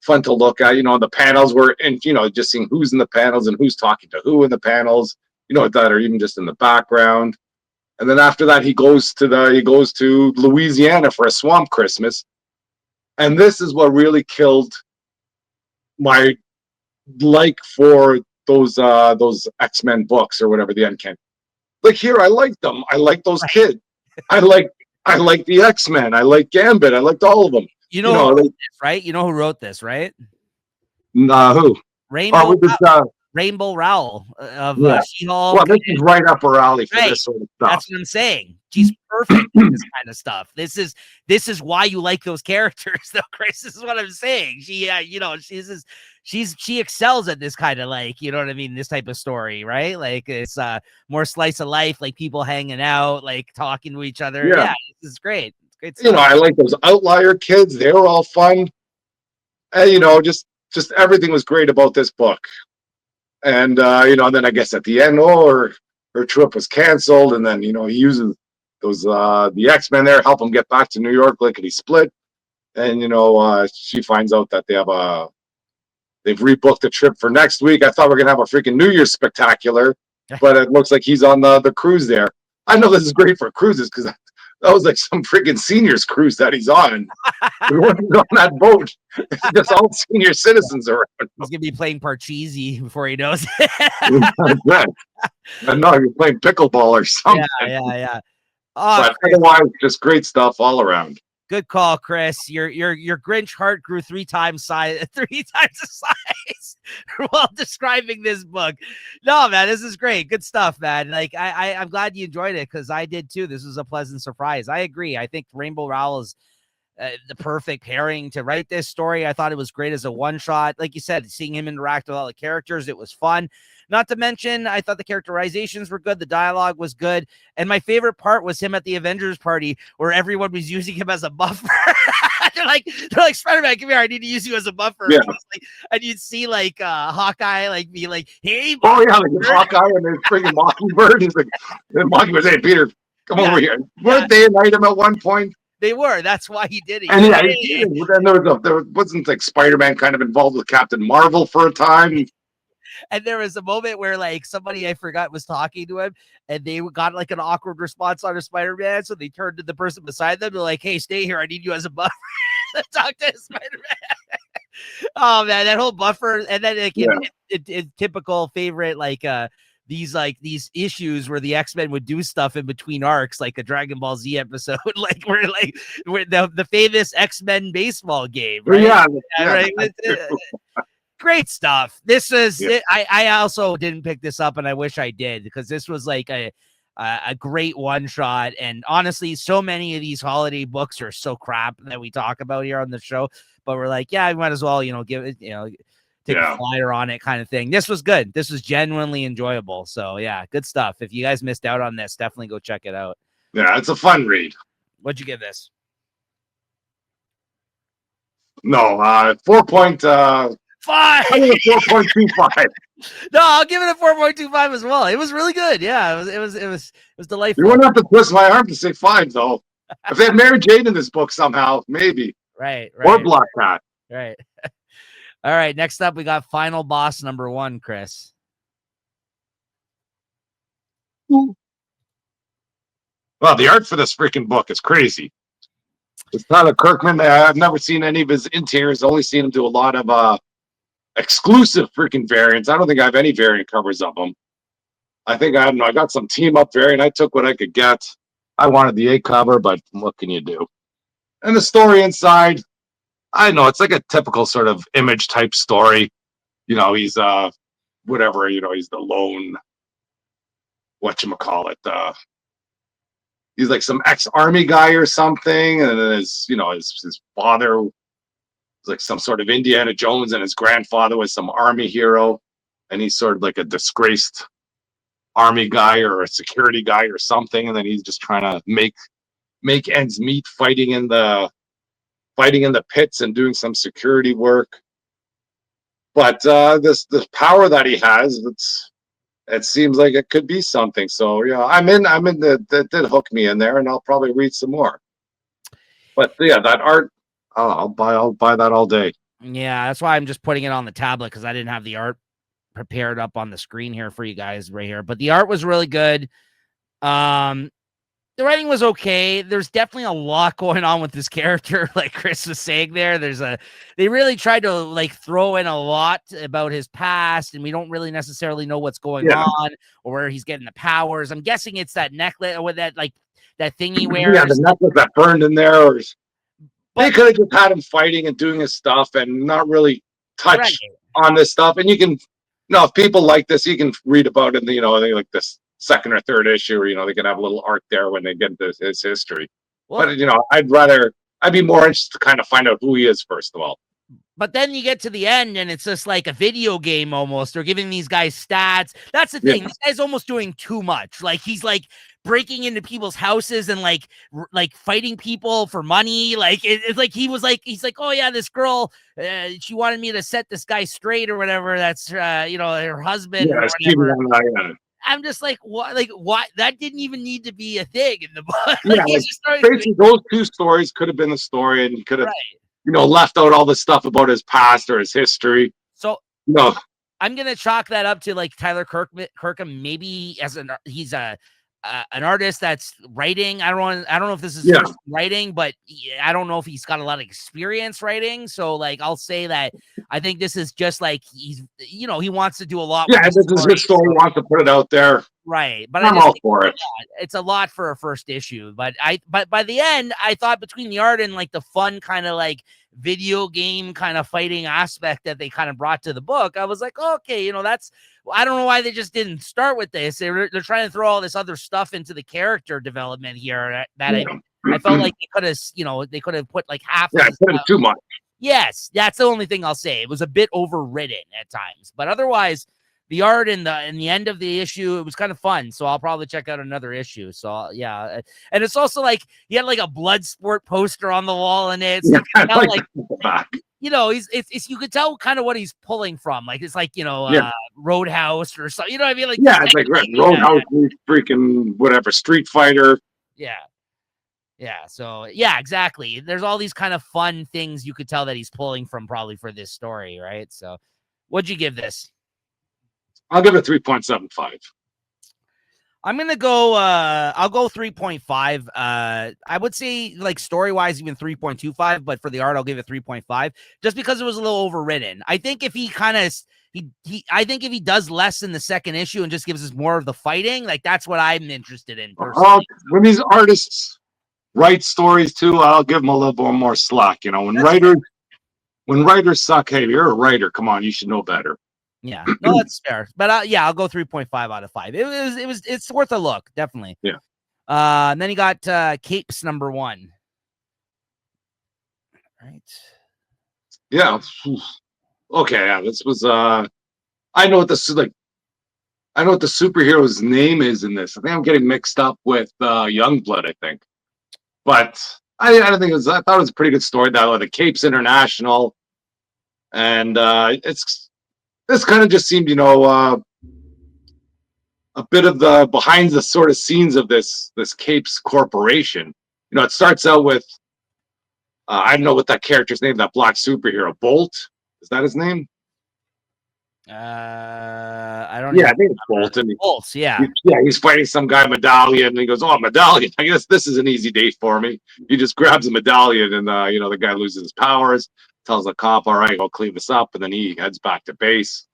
look at. The panels were, and just seeing who's in the panels and who's talking to who in the panels, that are even just in the background. And then after that, he goes to Louisiana for a swamp Christmas. And this is what really killed my like for those X-Men books or whatever, the Uncanny. Like here, I like them. I like those kids. I like the X-Men. I like Gambit. I liked all of them. Who wrote this, right? You know who wrote this, right? Who? Rainbow Rowell of She-Hulk. Well, this is right up her alley for this sort of stuff. That's what I'm saying. She's perfect for this kind of stuff. This is why you like those characters, though, Chris. This is what I'm saying. She, she excels at this kind of this type of story, right? Like it's more slice of life, like people hanging out, like talking to each other. Yeah, this is great. It's great stuff. I like those outlier kids. They were all fun. And, just everything was great about this book. And, and then I guess at the end, her trip was canceled. And then, he uses those, the X-Men there, help him get back to New York, lickety split. And, she finds out that they've rebooked the trip for next week. I thought we are going to have a freaking New Year's spectacular, but it looks like he's on the cruise there. I know this is great for cruises because that was like some freaking seniors cruise that he's on. We weren't on that boat. It's just all senior citizens around. He's going to be playing Parcheesi before he knows it. I know you're playing pickleball or something. Yeah. But otherwise, just great stuff all around. Good call, Chris. Your Grinch heart grew three times the size while describing this book. No, man, this is great. Good stuff, man. Like I'm glad you enjoyed it because I did too. This was a pleasant surprise. I agree. I think Rainbow Rowell is the perfect pairing to write this story. I thought it was great as a one shot. Like you said, seeing him interact with all the characters, it was fun. Not to mention, I thought the characterizations were good. The dialogue was good. And my favorite part was him at the Avengers party where everyone was using him as a buffer. they're like, Spider-Man, come here. I need to use you as a buffer. Yeah. And you'd see Hawkeye be like, hey, oh yeah, like Hawkeye and there's freaking Mockingbird. He's like, Mockingbird, hey, Peter, come over here. Weren't they an item at one point? They were. That's why he did it. And he did. Then there wasn't like Spider-Man kind of involved with Captain Marvel for a time. And there was a moment where somebody I forgot was talking to him and they got like an awkward response on a Spider-Man. So they turned to the person beside them. They're like, hey, stay here. I need you as a buffer to talk to Spider-Man. Oh man, that whole buffer. And then in typical favorite, these issues where the X-Men would do stuff in between arcs, like a Dragon Ball Z episode, where the famous X-Men baseball game, right? Right. Great stuff. This is I also didn't pick this up and I wish I did because this was like a great one shot. And honestly, so many of these holiday books are so crap that we talk about here on the show, but we're like, yeah, we might as well, give it, take a flyer on it kind of thing. This was good. This was genuinely enjoyable. So yeah, good stuff. If you guys missed out on this, definitely go check it out. Yeah, it's a fun read. What'd you give this? No, 4.5. 4.25. No, I'll give it a 4.25 as well. It was really good. Yeah, it was delightful. You wouldn't have to twist my arm to say 5 though. If they had Mary Jane in this book somehow, maybe. Right. Or Black Cat. Right. All right. Next up, we got Final Boss number 1, Chris. Well, the art for this freaking book is crazy. It's Tyler Kirkman. I've never seen any of his interiors. Only seen him do a lot of exclusive freaking variants. I don't think I have any variant covers of them. I think I got some team up variant. I took what I could get. I wanted the A cover, but what can you do? And the story inside, I know it's like a typical sort of Image type story. He's whatever. He's the lone whatchamacallit. He's like some ex-army guy or something, and then his father was like some sort of Indiana Jones, and his grandfather was some army hero, and he's sort of like a disgraced army guy or a security guy or something, and then he's just trying to make ends meet, fighting in the pits and doing some security work. But this power that he has, it seems like it could be something. So yeah, I'm in. That did hook me in there, and I'll probably read some more. But yeah, that art, I'll buy that all day. Yeah, that's why I'm just putting it on the tablet because I didn't have the art prepared up on the screen here for you guys right here. But the art was really good. The writing was okay. There's definitely a lot going on with this character, like Chris was saying there. They really tried to like throw in a lot about his past, and we don't really necessarily know what's going Yeah, on or where he's getting the powers. I'm guessing it's that necklace or that that thing he yeah, the wears. necklace that burned in there. They But could have just had him fighting and doing his stuff, and not really right. touch on this stuff. And you can, if people like this, you can read about it. They like this second or third issue, or they can have a little arc there when they get into his history. Well, But I'd be more interested to kind of find out who he is first of all. but then you get to the end and it's just like a video game almost. They're giving these guys stats. That's the Yeah, thing. This guy's almost doing too much. Like he's like breaking into people's houses and like fighting people for money. Like it's like he's like, oh yeah, this girl, she wanted me to set this guy straight or whatever. That's her husband or yeah, whatever. I'm just like, what? Like, what? That didn't even need to be a thing in the book. yeah. Like, he's Like just starting to basically, those two stories could have been the story, and you could have, right. left out all the stuff about his past or his history. So No, I'm gonna chalk that up to like Tyler Kirkham. Maybe he's an artist that's writing. I don't know if this is yeah, first writing, but I don't know if he's got a lot of experience writing. So like I'll say that I think this is just like he wants to do a lot with yeah. this This is story. his story. Wants to put it out there. Right. But I I'm just all think for it. it's a lot for a first issue. But by the end, I thought between the art and like the fun kind of like video game kind of fighting aspect that they kind of brought to the book, I was like, okay, that's I don't know why they just didn't start with this. They're trying to throw all this other stuff into the character development here that Yeah. I felt like they could have put like half Yeah, of I the put it stuff. too much. Yes, that's the only thing I'll say. It was a bit overridden at times, but otherwise, the art and the end of the issue, it was kind of fun. So I'll probably check out another issue. So yeah, and it's also like he had like a blood sport poster on the wall in it. So Yeah, you I can tell, like back. it's you could tell kind of what he's pulling from. Like it's like Yeah, Roadhouse or something. You know what I mean? Like yeah, it's like Roadhouse, freaking whatever, Street Fighter. yeah. Yeah, so yeah, exactly. There's all these kind of fun things you could tell that he's pulling from probably for this story, right? So, what'd you give this? I'll give it 3.75. I'm gonna go. I'll go 3.5. I would say like story wise, even 3.25, but for the art, I'll give it 3.5, just because it was a little overridden. I think if he kind of I think if he does less in the second issue and just gives us more of the fighting, like that's what I'm interested in personally. When these artists write stories too, I'll give them a little bit more slack. When writers suck, hey, you're a writer. Come on, you should know better. Yeah, no, that's fair. But yeah, I'll go 3.5 out of 5. It's worth a look, definitely. Yeah. And then you got Capes #1. Right. Yeah. Okay. Yeah. This was. I know what I know what the superhero's name is in this. I think I'm getting mixed up with Youngblood. I think, but I don't think it was. I thought it was a pretty good story. That the Capes International, and this kind of just seemed, a bit of the behind the sort of scenes of this Capes Corporation. It starts out with I don't know what that character's name, that black superhero, Bolt. Is that his name? I don't. Yeah, I think it's Bolt. And Bolts, yeah. he's fighting some guy, Medallion, and he goes, "Oh, Medallion! I guess this is an easy day for me." He just grabs a medallion, and the guy loses his powers. Tells the cop, "All right, I'll clean this up," and then he heads back to base.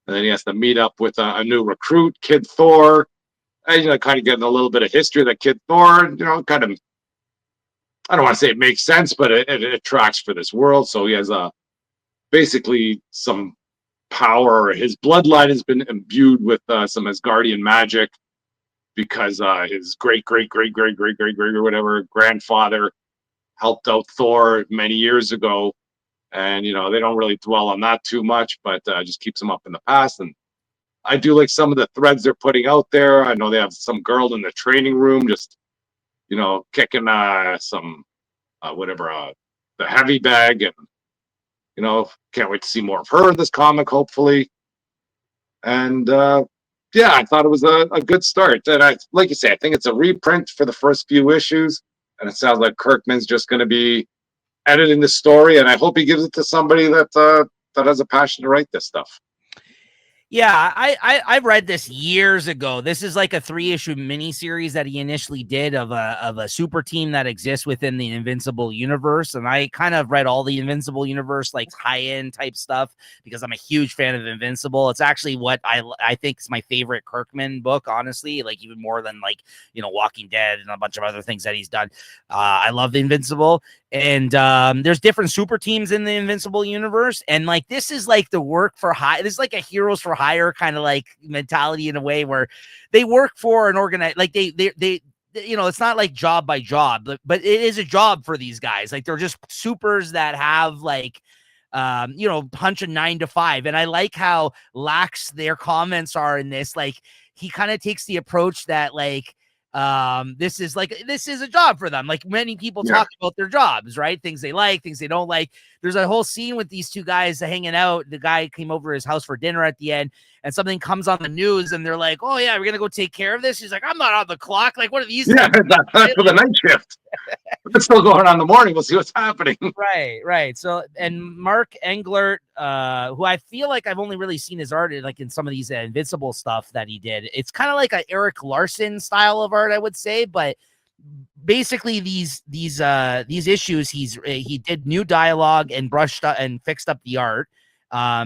And then he has to meet up with a new recruit, Kid Thor. And, kind of getting a little bit of history of that Kid Thor. Kind of I don't want to say it makes sense, but it tracks for this world. So he has basically some power. His bloodline has been imbued with some Asgardian magic because his great whatever grandfather helped out Thor many years ago. And they don't really dwell on that too much, but just keeps him up in the past. And I do like some of the threads they're putting out there. I know they have some girl in the training room just kicking some whatever the heavy bag, and can't wait to see more of her in this comic, hopefully. And yeah, I thought it was a good start. And like you say, I think it's a reprint for the first few issues, and it sounds like Kirkman's just going to be editing the story, and I hope he gives it to somebody that has a passion to write this stuff. Yeah, I read this years ago. This is like a 3-issue miniseries that he initially did of a super team that exists within the Invincible universe. And I kind of read all the Invincible universe, like high-end type stuff, because I'm a huge fan of Invincible. It's actually what I think is my favorite Kirkman book, honestly, like even more than like, Walking Dead and a bunch of other things that he's done. I love the Invincible. And there's different super teams in the Invincible universe, and like this is like the work for hire. This is like a heroes for hire kind of like mentality in a way where they work for an organize. Like they it's not like job by job, but it is a job for these guys. Like they're just supers that have like punch a 9 to 5. And I like how lax their comments are in this. Like he kind of takes the approach that like this is a job for them. Like many people talk about their jobs, right? Things they like, things they don't like. There's a whole scene with these two guys hanging out. The guy came over to his house for dinner at the end, and something comes on the news, and they're like, "Oh yeah, we're gonna go take care of this." He's like, "I'm not on the clock. Like, what are these?" Yeah, that's for the night shift. It's still going on in the morning. We'll see what's happening. Right. So, and Mark Englert, who I feel like I've only really seen his art like in some of these Invincible stuff that he did. It's kind of like an Eric Larson style of art, I would say, but basically these issues he did new dialogue and brushed up and fixed up the art.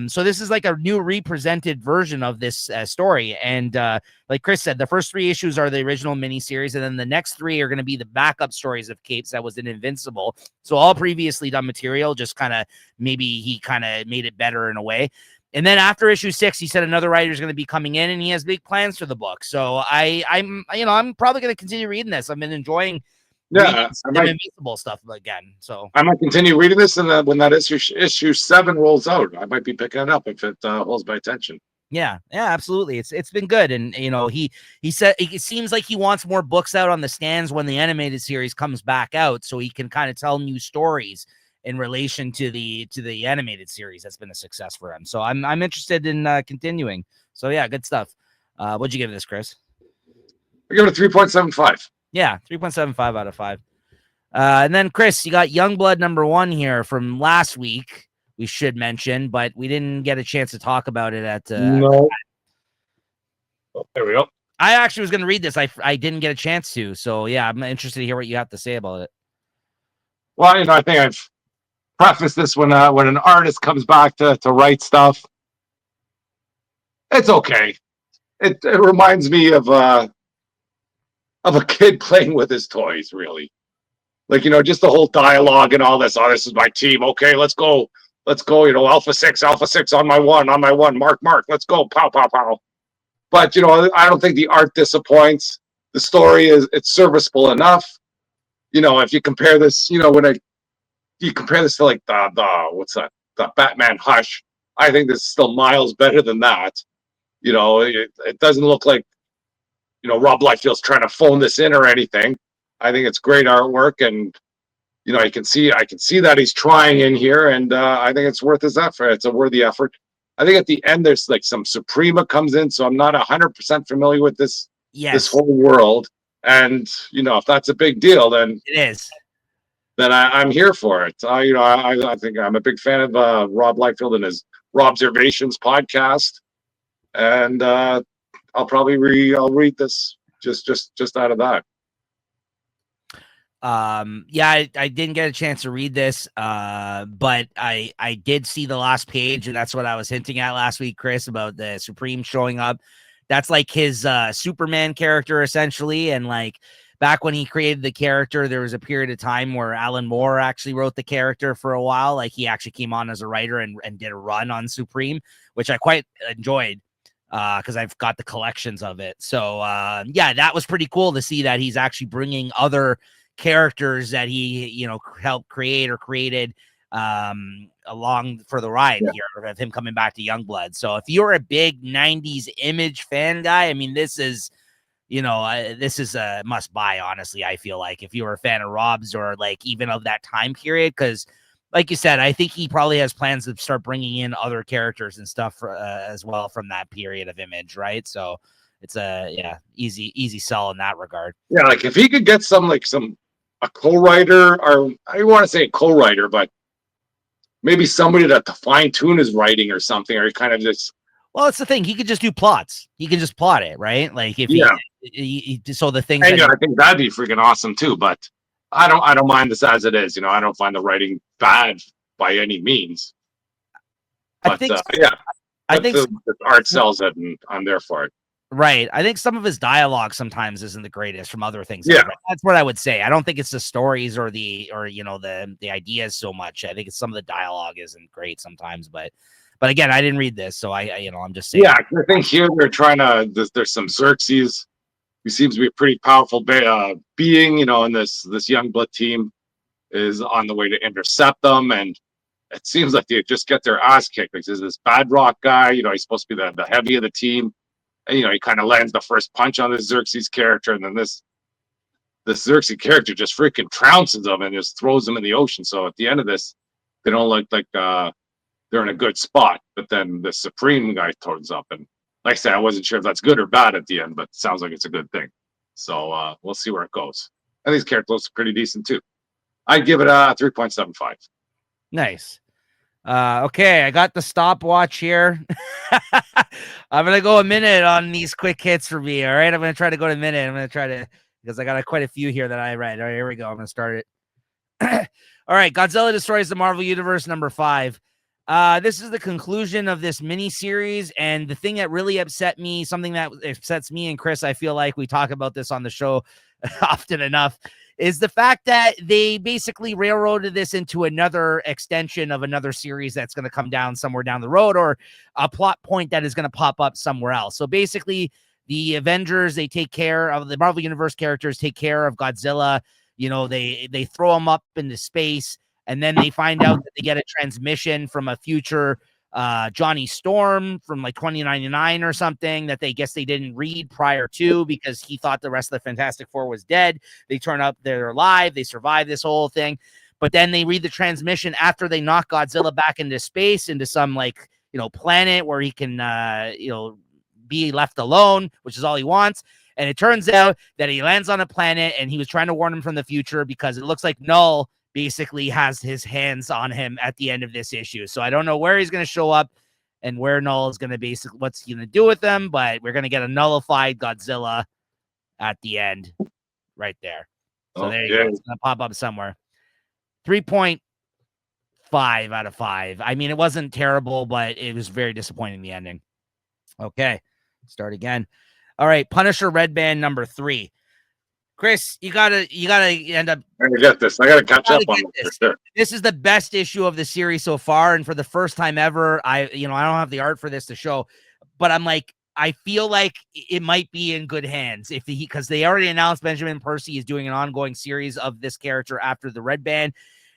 So this is like a new represented version of this story. And like Chris said, the first 3 issues are the original miniseries, and then the next 3 are going to be the backup stories of Capes that was in Invincible. So all previously done material, just kind of maybe he kind of made it better in a way. And then after issue 6, he said another writer is going to be coming in, and he has big plans for the book. So I'm probably going to continue reading this. I've been enjoying Invincible stuff again. So I might continue reading this, and when that issue 7 rolls out, I might be picking it up if it holds my attention. Yeah, absolutely. It's been good, and he said it seems like he wants more books out on the stands when the animated series comes back out, so he can kind of tell new stories in relation to the animated series. That's been a success for him. So I'm interested in continuing. So yeah, good stuff. What'd you give this, Chris? I give it a 3.75. Yeah, 3.75 out of 5. And then Chris, you got Youngblood #1 here from last week. We should mention, but we didn't get a chance to talk about it at no. Oh, there we go. I actually was going to read this. I didn't get a chance to. So yeah, I'm interested to hear what you have to say about it. Well, I think I've prefaced this when an artist comes back to write stuff. It's okay. It reminds me of a kid playing with his toys, really. Like, just the whole dialogue and all this. Oh, this is my team. Okay, let's go. Alpha 6 on my one. Mark, let's go. Pow, pow, pow. But, I don't think the art disappoints. The story it's serviceable enough. If you compare this, when you compare this to like the Batman Hush, I think this is still miles better than that. It doesn't look like, Rob Liefeld's trying to phone this in or anything. I think it's great artwork, and I can see that he's trying in here, and I think it's worth his effort. It's a worthy effort. I think at the end there's like some Suprema comes in, so I'm not 100% familiar with this whole world. And if that's a big deal, then it is. Then I'm here for it. I think I'm a big fan of Rob Liefeld and his Robservations podcast, and I'll probably read this just out of that. Yeah, I didn't get a chance to read this, but I did see the last page, and that's what I was hinting at last week, Chris, about the Supreme showing up. That's like his Superman character essentially, and like back when he created the character, there was a period of time where Alan Moore actually wrote the character for a while. Like he actually came on as a writer and did a run on Supreme, which I quite enjoyed because I've got the collections of it. So yeah, that was pretty cool to see that he's actually bringing other characters that he, helped create or created along for the ride here of him coming back to Youngblood. So if you're a big 90s Image fan guy, I mean, this is a must buy, honestly. I feel like if you were a fan of Rob's or like even of that time period, because like you said, I think he probably has plans to start bringing in other characters and stuff as well from that period of Image, right? So it's easy sell in that regard. Yeah, like if he could get a co-writer, or I want to say a co-writer, but maybe somebody to fine tune his writing or something, or kind of just. Well, it's the thing. He could just do plots. He can just plot it, right? Like if so the things. And, I think that'd be freaking awesome too. But I don't mind this as it is. I don't find the writing bad by any means. But, I think the art sells it, and I'm there for it. Right. I think some of his dialogue sometimes isn't the greatest from other things. Yeah. That's what I would say. I don't think it's the stories or the ideas so much. I think it's some of the dialogue isn't great sometimes, but again, I didn't read this, so I'm just saying. Yeah, I think here they're trying to. There's some Xerxes, who seems to be a pretty powerful being. And this Youngblood team is on the way to intercept them, and it seems like they just get their ass kicked. Like, there's this Badrock guy. He's supposed to be the heavy of the team. And, he kind of lands the first punch on this Xerxes character, and then this Xerxes character just freaking trounces him and just throws him in the ocean. So at the end of this, they don't look like they're in a good spot. But then the Supreme guy turns up, and like I said, I wasn't sure if that's good or bad at the end, but it sounds like it's a good thing. So we'll see where it goes. And these characters look pretty decent too. I'd give it a 3.75. Nice. Okay, I got the stopwatch here. I'm gonna go a minute on these quick hits for me. All right, I'm gonna try to go to a minute. I'm gonna try to, because I got quite a few here that I read. All right, here we go. I'm gonna start it. All right, Godzilla Destroys the Marvel Universe number 5. This is the conclusion of this mini series, and the thing that really upset me, something that upsets me and Chris, I feel like we talk about this on the show often enough, is the fact that they basically railroaded this into another extension of another series that's going to come down somewhere down the road, or a plot point that is going to pop up somewhere else. So basically, the Avengers, they take care of the Marvel Universe characters, take care of Godzilla. They throw him up into space, and then they find out that they get a transmission from a future Johnny Storm from like 2099 or something that they didn't read prior to, because he thought the rest of the Fantastic Four was dead. They turn up, they're alive, they survive this whole thing, but then they read the transmission after they knock Godzilla back into space, into some planet where he can be left alone, which is all he wants. And it turns out that he lands on a planet, and he was trying to warn him from the future, because it looks like Null basically has his hands on him at the end of this issue. So I don't know where he's going to show up and where Null is going to basically, what's he going to do with them, but we're going to get a nullified Godzilla at the end right there. So there you go. It's going to pop up somewhere. 3.5 out of 5. I mean, it wasn't terrible, but it was very disappointing, the ending. Okay. Start again. All right. Punisher Red Band number 3. Chris, you gotta end up. I gotta get this. I gotta catch up on this. For sure. This is the best issue of the series so far, and for the first time ever, I don't have the art for this to show, but I'm like, I feel like it might be in good hands because they already announced Benjamin Percy is doing an ongoing series of this character after the Red Band.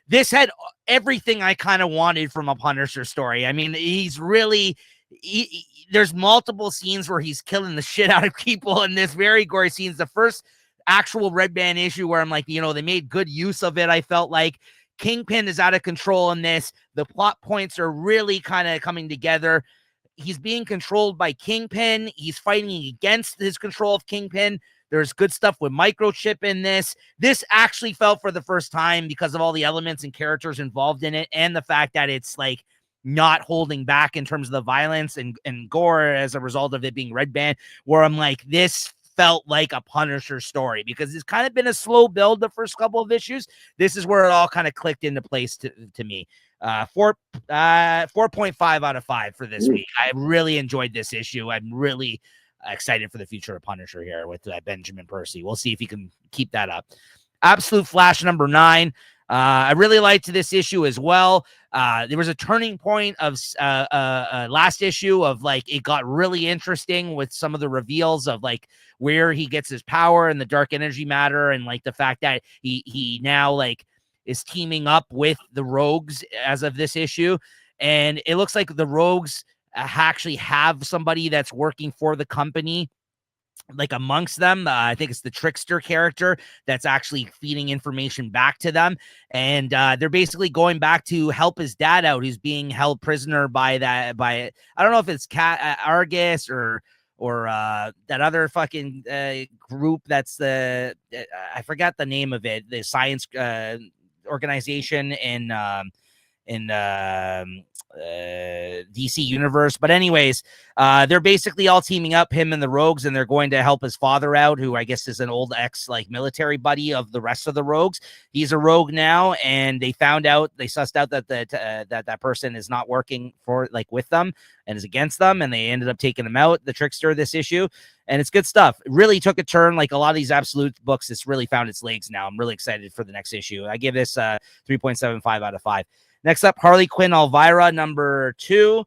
This had everything I kind of wanted from a Punisher story. I mean, he's really. There's multiple scenes where he's killing the shit out of people in this, very gory scenes. The first actual Red Band issue where I'm like, they made good use of it. I felt like Kingpin is out of control in this. The plot points are really kind of coming together. He's being controlled by Kingpin. He's fighting against his control of Kingpin. There's good stuff with Microchip in this. This actually felt for the first time, because of all the elements and characters involved in it, and the fact that it's like not holding back in terms of the violence and gore as a result of it being Red Band, where I'm like, this felt like a Punisher story, because it's kind of been a slow build the first couple of issues. This is where it all kind of clicked into place to me. 4.5 out of 5 for this week. I really enjoyed this issue. I'm really excited for the future of Punisher here with Benjamin Percy. We'll see if he can keep that up. Absolute Flash number 9. I really liked this issue as well. There was a turning point of last issue of like it got really interesting with some of the reveals of like where he gets his power and the dark energy matter, and like the fact that he now like is teaming up with the Rogues as of this issue, and it looks like the Rogues actually have somebody that's working for the company like amongst them. I think it's the Trickster character that's actually feeding information back to them, and they're basically going back to help his dad out, who's being held prisoner by I don't know if it's Argus or that other fucking group that's I forgot the name of it, the science organization in DC universe. But anyways, they're basically all teaming up, him and the Rogues, and they're going to help his father out, who I guess is an old ex like military buddy of the rest of the Rogues. He's a Rogue now, and they sussed out that that person is not working for like with them and is against them, and they ended up taking him out, the Trickster, this issue. And it's good stuff. It really took a turn. Like a lot of these Absolute books, it's really found its legs now. I'm really excited for the next issue. I give this 3.75 out of 5. Next up, Harley Quinn Elvira number 2.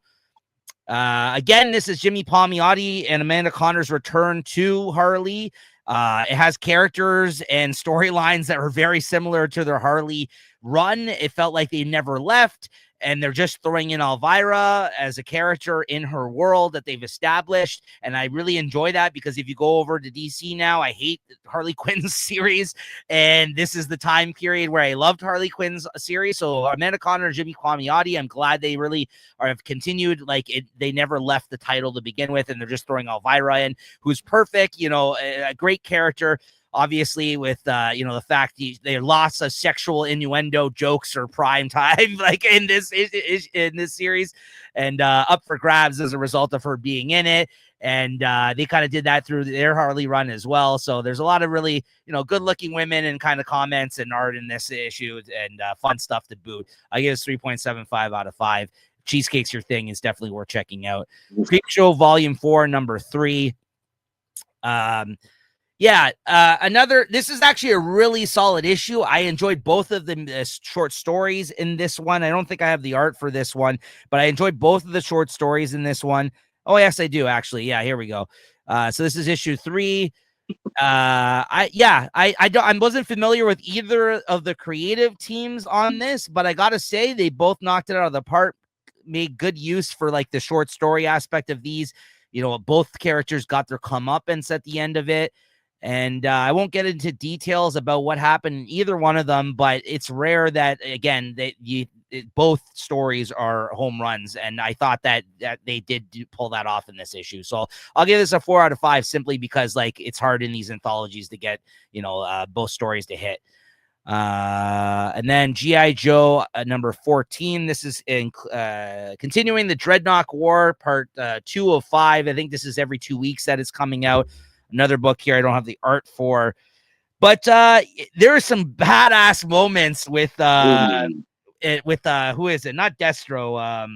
Again, this is Jimmy Palmiotti and Amanda Connor's return to Harley. It has characters and storylines that were very similar to their Harley run. It felt like they never left, and they're just throwing in Elvira as a character in her world that they've established. And I really enjoy that, because if you go over to DC now, I hate Harley Quinn's series, and this is the time period where I loved Harley Quinn's series. So Amanda Connor and Jimmy Palmiotti, I'm glad they really have continued. Like they never left the title to begin with, and they're just throwing Elvira in, who's perfect, a great character. Obviously, with the fact they lost a sexual innuendo jokes or prime time like in this series, and up for grabs as a result of her being in it. And they kind of did that through their Harley run as well. So there's a lot of really good looking women and kind of comments and art in this issue, and fun stuff to boot. I give it 3.75 out of 5. Cheesecake's Your Thing is definitely worth checking out. Creep Show Volume 4 number 3. This is actually a really solid issue. I enjoyed both of the short stories in this one. I don't think I have the art for this one, but I enjoyed both of the short stories in this one. Oh, yes, I do, actually. Yeah, here we go. So this is issue 3. I wasn't familiar with either of the creative teams on this, but I gotta say they both knocked it out of the park, made good use for like the short story aspect of these. Both characters got their comeuppance at the end of it. And I won't get into details about what happened in either one of them, but it's rare that, again, both stories are home runs. And I thought that they did pull that off in this issue. So I'll give this a 4 out of 5, simply because like it's hard in these anthologies to get, both stories to hit. And then G.I. Joe number 14. This is in continuing the Dreadnought War, part 2 of 5. I think this is every 2 weeks that it's coming out. Another book here I don't have the art for, but there are some badass moments with who is it? Not Destro,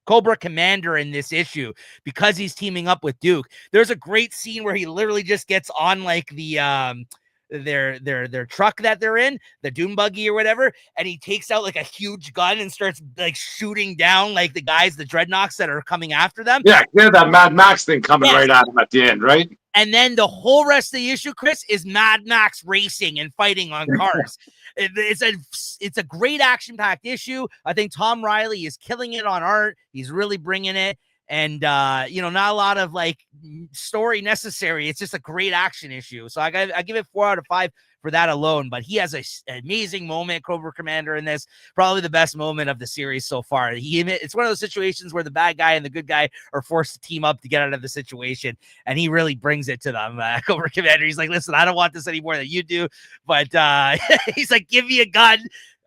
Cobra Commander in this issue, because he's teaming up with Duke. There's a great scene where he literally just gets on like the their truck that they're in, the Doom buggy or whatever, and he takes out like a huge gun and starts like shooting down like the dreadnoughts that are coming after them. Yeah, that Mad Max thing coming right at him at the end, right? And then the whole rest of the issue, Chris, is Mad Max racing and fighting on cars. It's a great action-packed issue. I think Tom Riley is killing it on art. He's really bringing it. And, not a lot of like story necessary. It's just a great action issue. So I give it 4 out of 5 for that alone. But he has an amazing moment, Cobra Commander, in this. Probably the best moment of the series so far. It's one of those situations where the bad guy and the good guy are forced to team up to get out of the situation. And he really brings it to them. Cobra Commander, he's like, listen, I don't want this any more than you do. But he's like, give me a gun.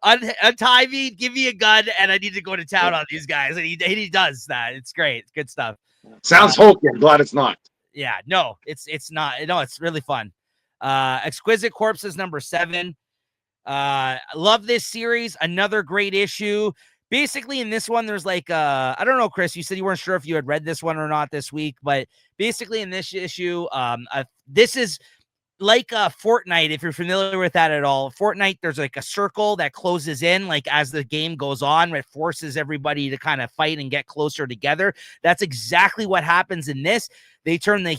Untie me, give me a gun, and I need to go to town on these guys. And he does that. It's great. It's good stuff. Sounds hokey. I'm glad it's not. Yeah, no, it's not. No, it's really fun. Exquisite Corpses number 7. Love this series. Another great issue. basically in this one, there's like, I don't know, Chris, you said you weren't sure if you had read this one or not this week, but basically in this issue, this is like Fortnite, if you're familiar with that at all. Fortnite, there's like a circle that closes in, like as the game goes on, it forces everybody to kind of fight and get closer together. That's exactly what happens in this. They turn the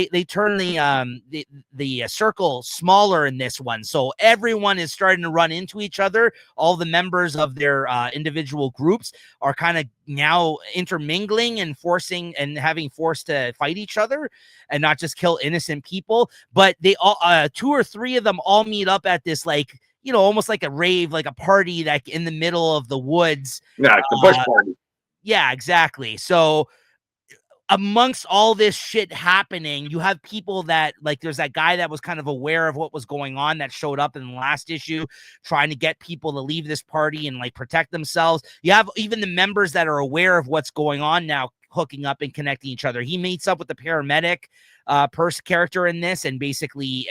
they turn the circle smaller in this one, so everyone is starting to run into each other. All the members of their individual groups are kind of now intermingling and forcing and having forced to fight each other and not just kill innocent people. But they all, 2 or 3 of them all meet up at this, like, almost like a rave, like a party, like in the middle of the woods. Yeah, the bush party. Yeah, exactly. So amongst all this shit happening, you have people that, like, there's that guy that was kind of aware of what was going on that showed up in the last issue, trying to get people to leave this party and like protect themselves. You have even the members that are aware of what's going on now hooking up and connecting each other. He meets up with the paramedic character in this, and basically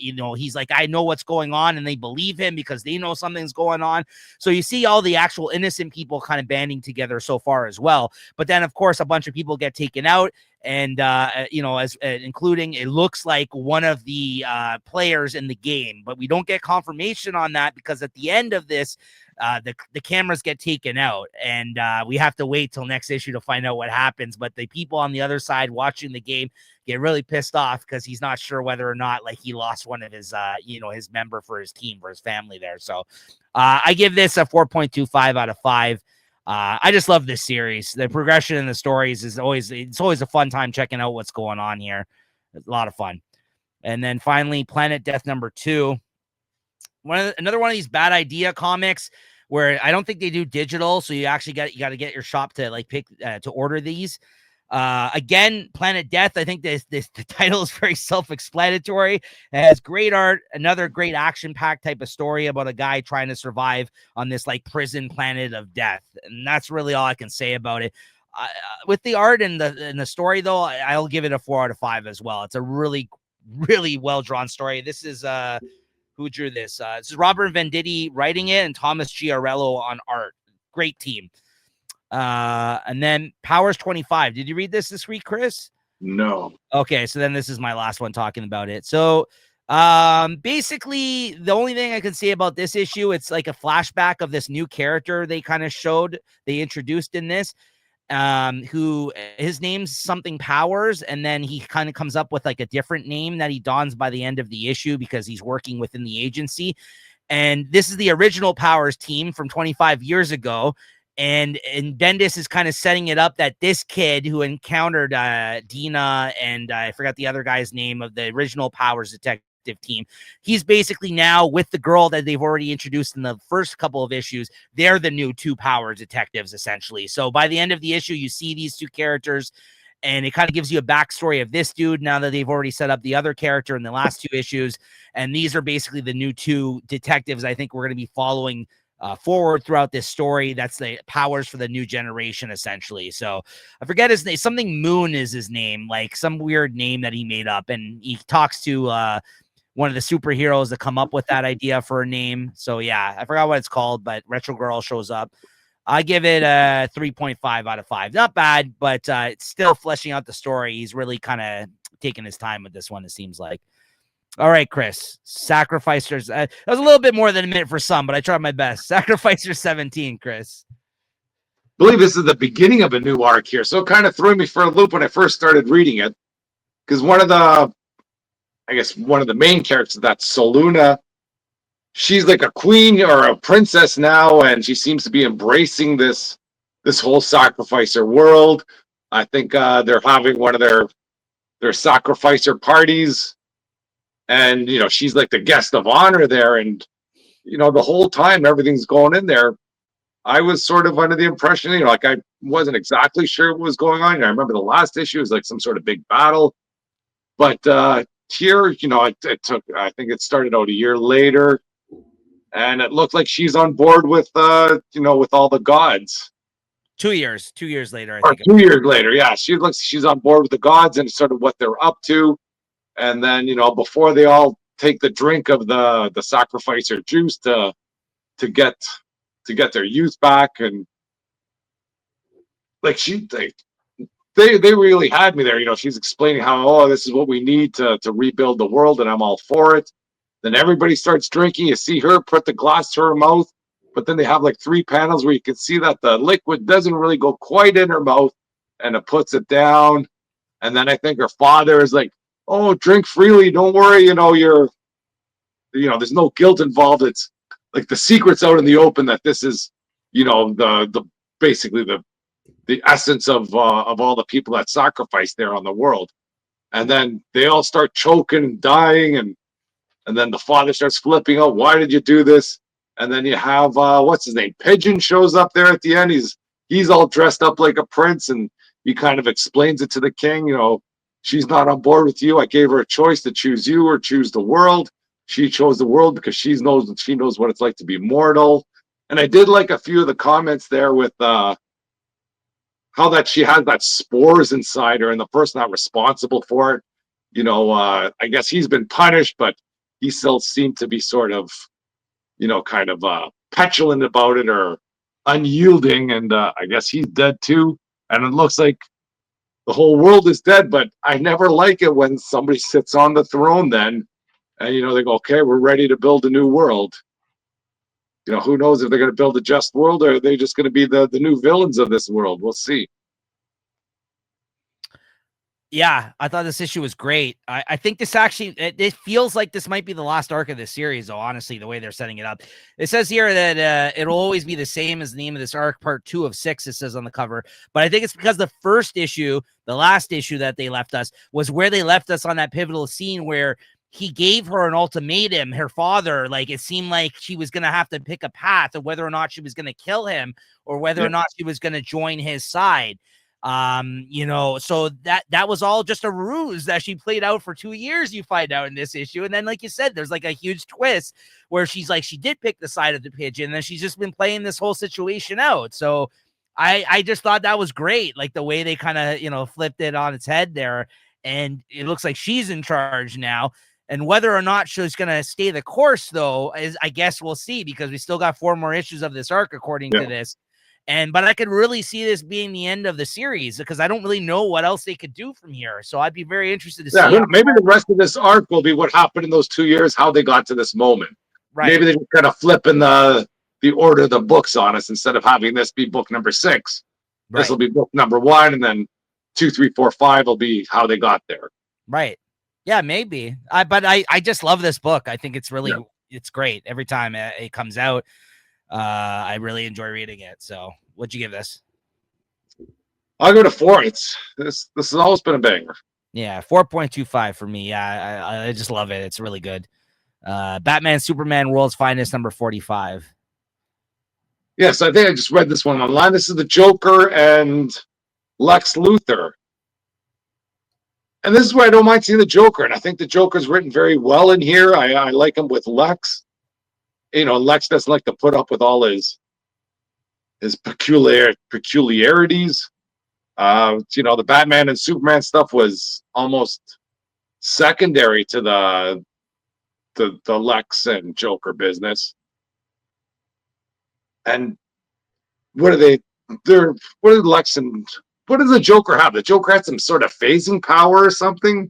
he's like, I know what's going on, and they believe him because they know something's going on. So you see all the actual innocent people kind of banding together so far as well. But then of course a bunch of people get taken out, and as including, it looks like one of the players in the game, but we don't get confirmation on that because at the end of this, the cameras get taken out, and we have to wait till next issue to find out what happens. But the people on the other side watching the game get really pissed off because he's not sure whether or not, like, he lost one of his his member for his team, for his family there. So I give this a 4.25 out of 5. I just love this series. The progression in the stories is always a fun time checking out what's going on here. It's a lot of fun. And then finally, Planet Death number 2. Another one of these bad idea comics where I don't think they do digital, so you actually got to get your shop to like pick to order these. Again, Planet Death. I think the title is very self-explanatory. It has great art, another great action-packed type of story about a guy trying to survive on this like prison planet of death, and that's really all I can say about it. With the art and the story, though, I'll give it a 4 out of 5 as well. It's a really, really well drawn story. This is who drew this? This is Robert Venditti writing it and Thomas Giarello on art. Great team. And then Powers 25. Did you read this week, Chris? No. Okay, so then this is my last one talking about it. So basically the only thing I can say about this issue, it's like a flashback of this new character they introduced in this, who his name's something Powers, and then he kind of comes up with like a different name that he dons by the end of the issue because he's working within the agency. And this is the original Powers team from 25 years ago. And Bendis is kind of setting it up that this kid who encountered Dina and I forgot the other guy's name of the original Powers detective team, he's basically now with the girl that they've already introduced in the first couple of issues. They're the new 2 Powers detectives, essentially. So by the end of the issue, you see these 2 characters, and it kind of gives you a backstory of this dude now that they've already set up the other character in the last 2 issues. And these are basically the new 2 detectives I think we're going to be following forward throughout this story. That's the Powers for the new generation, essentially. So I forget his name. Something Moon is his name, like some weird name that he made up. And he talks to one of the superheroes to come up with that idea for a name. So yeah, I forgot what it's called, but Retro Girl shows up. I give it a 3.5 out of 5. Not bad, but it's still fleshing out the story. He's really kind of taking his time with this one, it seems like. All right, Chris. Sacrificers. That was a little bit more than a minute for some, but I tried my best. Sacrificers 17, Chris. I believe this is the beginning of a new arc here, so it kind of threw me for a loop when I first started reading it. Because one of the main characters, that's Soluna, she's like a queen or a princess now, and she seems to be embracing this whole sacrificer world. I think they're having one of their sacrificer parties, and she's like the guest of honor there, and the whole time everything's going in there, I was sort of under the impression, like I wasn't exactly sure what was going on. I remember the last issue was like some sort of big battle, but here, it took, I think it started out a year later, and it looked like she's on board with with all the gods. 2 years later, I think. 2 years later, yeah, she's on board with the gods and sort of what they're up to. And then, before they all take the drink of the sacrificer juice to get to get their youth back, and like they really had me there. She's explaining how, oh, this is what we need to rebuild the world, and I'm all for it. Then everybody starts drinking. You see her put the glass to her mouth, but then they have like 3 panels where you can see that the liquid doesn't really go quite in her mouth, and it puts it down. And then I think her father is like, "Oh, drink freely. Don't worry. There's no guilt involved. It's like the secret's out in the open that this is, the basically the essence of all the people that sacrificed there on the world." And then they all start choking and dying, and then the father starts flipping out. Why did you do this? And then you have what's his name? Pigeon shows up there at the end. He's all dressed up like a prince, and he kind of explains it to the king. She's not on board with you. I gave her a choice to choose you or choose the world. She chose the world because she knows what it's like to be mortal. And I did like a few of the comments there with how that she has that spores inside her, and the person not responsible for it. I guess he's been punished, but he still seemed to be sort of, kind of petulant about it or unyielding. And I guess he's dead too. And it looks like the whole world is dead, but I never like it when somebody sits on the throne then, and they go, okay, we're ready to build a new world. Who knows if they're going to build a just world, or are they just going to be the new villains of this world? We'll see. Yeah, I thought this issue was great. I think this actually, it feels like this might be the last arc of this series, though, honestly, the way they're setting it up. It says here that it'll always be the same as the name of this arc, part 2 of 6, it says on the cover. But I think it's because the first issue, the last issue that they left us, was where they left us on that pivotal scene where he gave her an ultimatum, her father. Like, it seemed like she was going to have to pick a path of whether or not she was going to kill him or whether or not she was going to join his side. So that was all just a ruse that she played out for 2 years, you find out in this issue. And then, like you said, there's like a huge twist where she's like, she did pick the side of the pigeon, and then she's just been playing this whole situation out. So I just thought that was great. Like the way they kind of, flipped it on its head there. And it looks like she's in charge now. And whether or not she's going to stay the course, though, is, I guess we'll see, because we still got 4 more issues of this arc, according to this. But I could really see this being the end of the series, because I don't really know what else they could do from here. So I'd be very interested to see. Maybe the rest of this arc will be what happened in those 2 years, how they got to this moment. Right. Maybe they just kind of flipping the order of the books on us. Instead of having this be book number 6, this will be book number 1, and then 2, 3, 4, 5 will be how they got there. Right. Yeah, maybe. But I just love this book. I think it's really, it's great every time it comes out. I really enjoy reading it. So what'd you give this? I'll go to 4. This has always been a banger. Yeah, 4.25 for me. Yeah, I just love it. It's really good. Batman, Superman, World's Finest, number 45. Yes, I think I just read this one online. This is the Joker and Lex Luthor. And this is where I don't mind seeing the Joker. And I think the Joker's written very well in here. I like him with Lex. Lex doesn't like to put up with all his peculiarities. The Batman and Superman stuff was almost secondary to the Lex and Joker business. And what are they? What did Lex and what does the Joker have? The Joker had some sort of phasing power or something.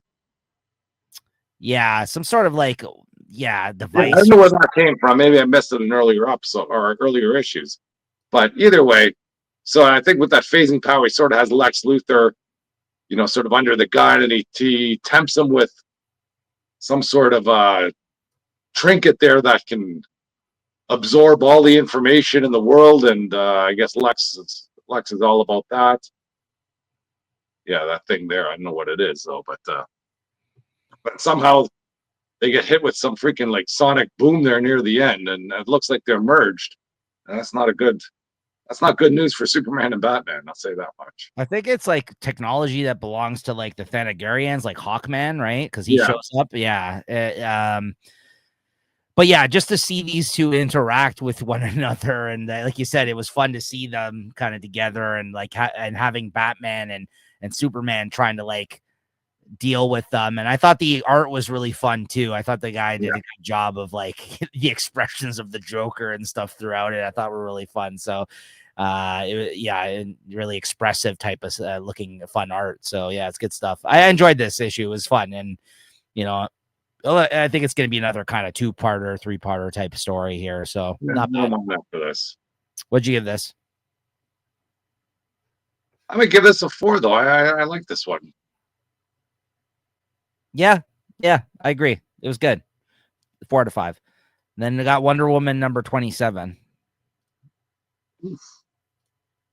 Yeah, some sort of like, device. I don't know where that came from. Maybe I missed it in earlier episode or earlier issues. But either way, so I think with that phasing power, he sort of has Lex Luthor, sort of under the gun, and he tempts him with some sort of trinket there that can absorb all the information in the world. And I guess Lex is all about that. Yeah, that thing there. I don't know what it is though, but somehow they get hit with some freaking like sonic boom there near the end, and it looks like they're merged. And that's not good news for Superman and Batman. I'll say that much. I think it's like technology that belongs to like the Thanagarians, like Hawkman, right? Because he shows up. Yeah. But yeah, just to see these two interact with one another, and like you said, it was fun to see them kind of together, and like and having Batman and Superman trying to like deal with them. And I thought the art was really fun too. I thought the guy did a good job of like the expressions of the Joker and stuff throughout it. I thought were really fun. So really expressive type of looking fun art. So yeah, it's good stuff. I enjoyed this issue. It was fun. And I think it's going to be another kind of 2-parter, 3-parter type story here. So not bad. For this. What'd you give this? I'm gonna give this a 4 though. I like this one. Yeah, I agree. It was good. 4 out of 5. And then we got Wonder Woman number 27.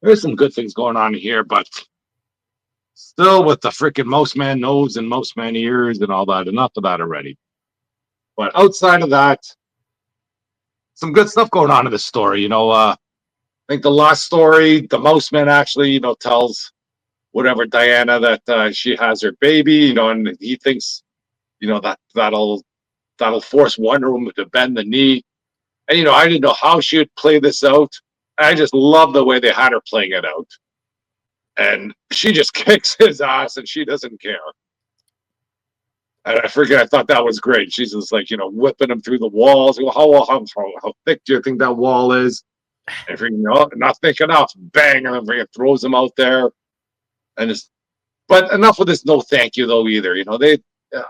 There's some good things going on here, but still with the freaking most man nose and most man ears and all that. Enough of that already. But outside of that, some good stuff going on in this story. I think the last story, the most man actually, tells whatever Diana that she has her baby, and he thinks, that'll force Wonder Woman to bend the knee. And I didn't know how she would play this out. I just love the way they had her playing it out. And she just kicks his ass and she doesn't care. And I thought that was great. She's just like, whipping him through the walls. How thick do you think that wall is? And not thick enough. Bang, and then throws him out there. But enough of this no thank you though either.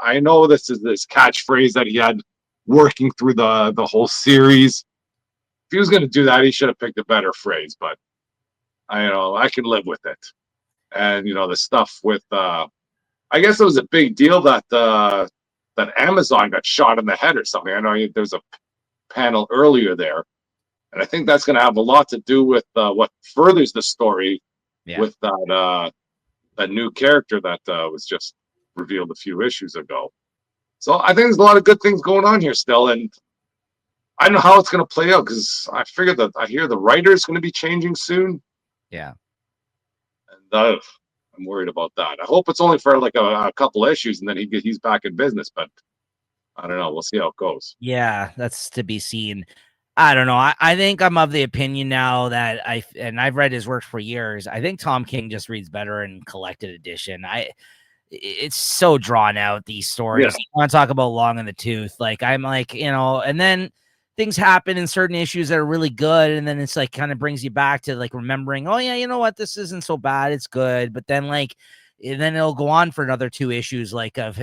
I know this is this catchphrase that he had working through the whole series. If he was going to do that, he should have picked a better phrase, but I can live with it. And the stuff with I guess it was a big deal that that Amazon got shot in the head or something. I know there was a panel earlier there, and I think that's going to have a lot to do with what furthers the story with that new character that was just revealed a few issues ago. So I think there's a lot of good things going on here still, and I don't know how it's going to play out because I hear the writer's going to be changing soon. Yeah, and I'm worried about that. I hope it's only for like a couple issues, and then he's back in business. But I don't know. We'll see how it goes. Yeah, that's to be seen. I don't know. I think I'm of the opinion now that I've read his work for years. I think Tom King just reads better in collected edition. It's so drawn out, these stories. You want to talk about long in the tooth. Like I'm like, and then things happen in certain issues that are really good. And then it's like kind of brings you back to like remembering, oh yeah, you know what? This isn't so bad. It's good. But then then it'll go on for another 2 issues, like of,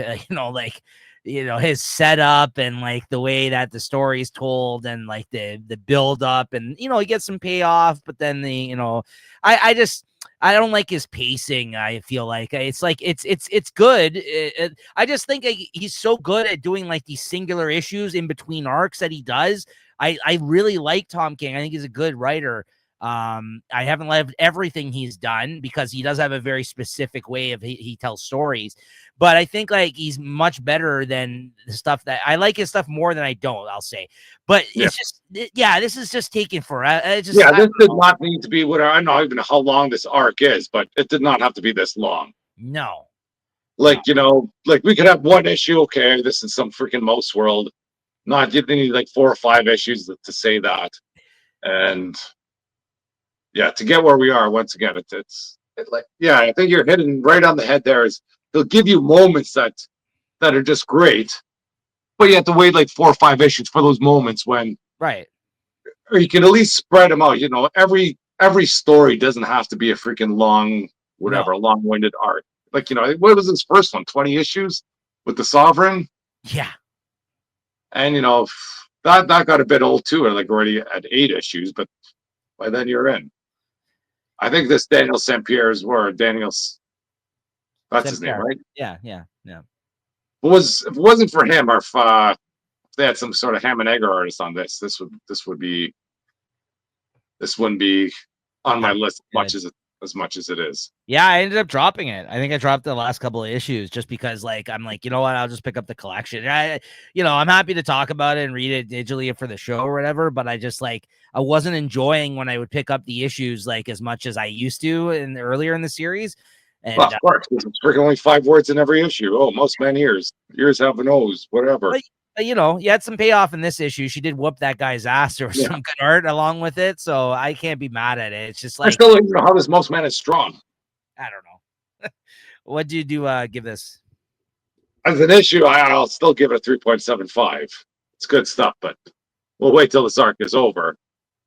his setup and like the way that the story is told and like the build up and, he gets some payoff, but then I don't like his pacing. I feel like it's good. I just think he's so good at doing like these singular issues in between arcs that he does. I really like Tom King. I think he's a good writer. I haven't loved everything he's done because he does have a very specific way of he tells stories, but I think like he's much better than the stuff that I like his stuff more than I don't, I'll say. But it's just, this is just taking forever. This did not need to be what I don't know even how long this arc is, but it did not have to be this long. No. Like, like we could have one issue. Okay, this is some freaking most world. Not you need like 4 or 5 issues to say that. And yeah, to get where we are, once again, I think you're hitting right on the head there. They'll give you moments that are just great, but you have to wait like 4 or 5 issues for those moments when, right, or you can at least spread them out. Every story doesn't have to be a freaking long, long-winded arc. Like, what was this first one? 20 issues with the Sovereign? Yeah. And that got a bit old too, like already at 8 issues, but by then you're in. I think this Daniel St. Pierre's word, Daniel's, that's his name, right? Yeah. If it wasn't for him, or if they had some sort of ham and egg artist on this wouldn't be on my list as much as it is. Yeah, I ended up dropping it. I think I dropped the last couple of issues just because like I'm like, you know what, I'll just pick up the collection. I'm happy to talk about it and read it digitally for the show or whatever, but I just like I wasn't enjoying when I would pick up the issues like as much as I used to earlier in the series. And of course, there's freaking only 5 words in every issue. Oh, most men ears have a nose, whatever. But, you had some payoff in this issue. She did whoop that guy's ass. There was some good art along with it, so I can't be mad at it. It's just like I still don't know how this most man is strong. I don't know. What do you do? Give this? As an issue, I'll still give it a 3.75. It's good stuff, but we'll wait till this arc is over.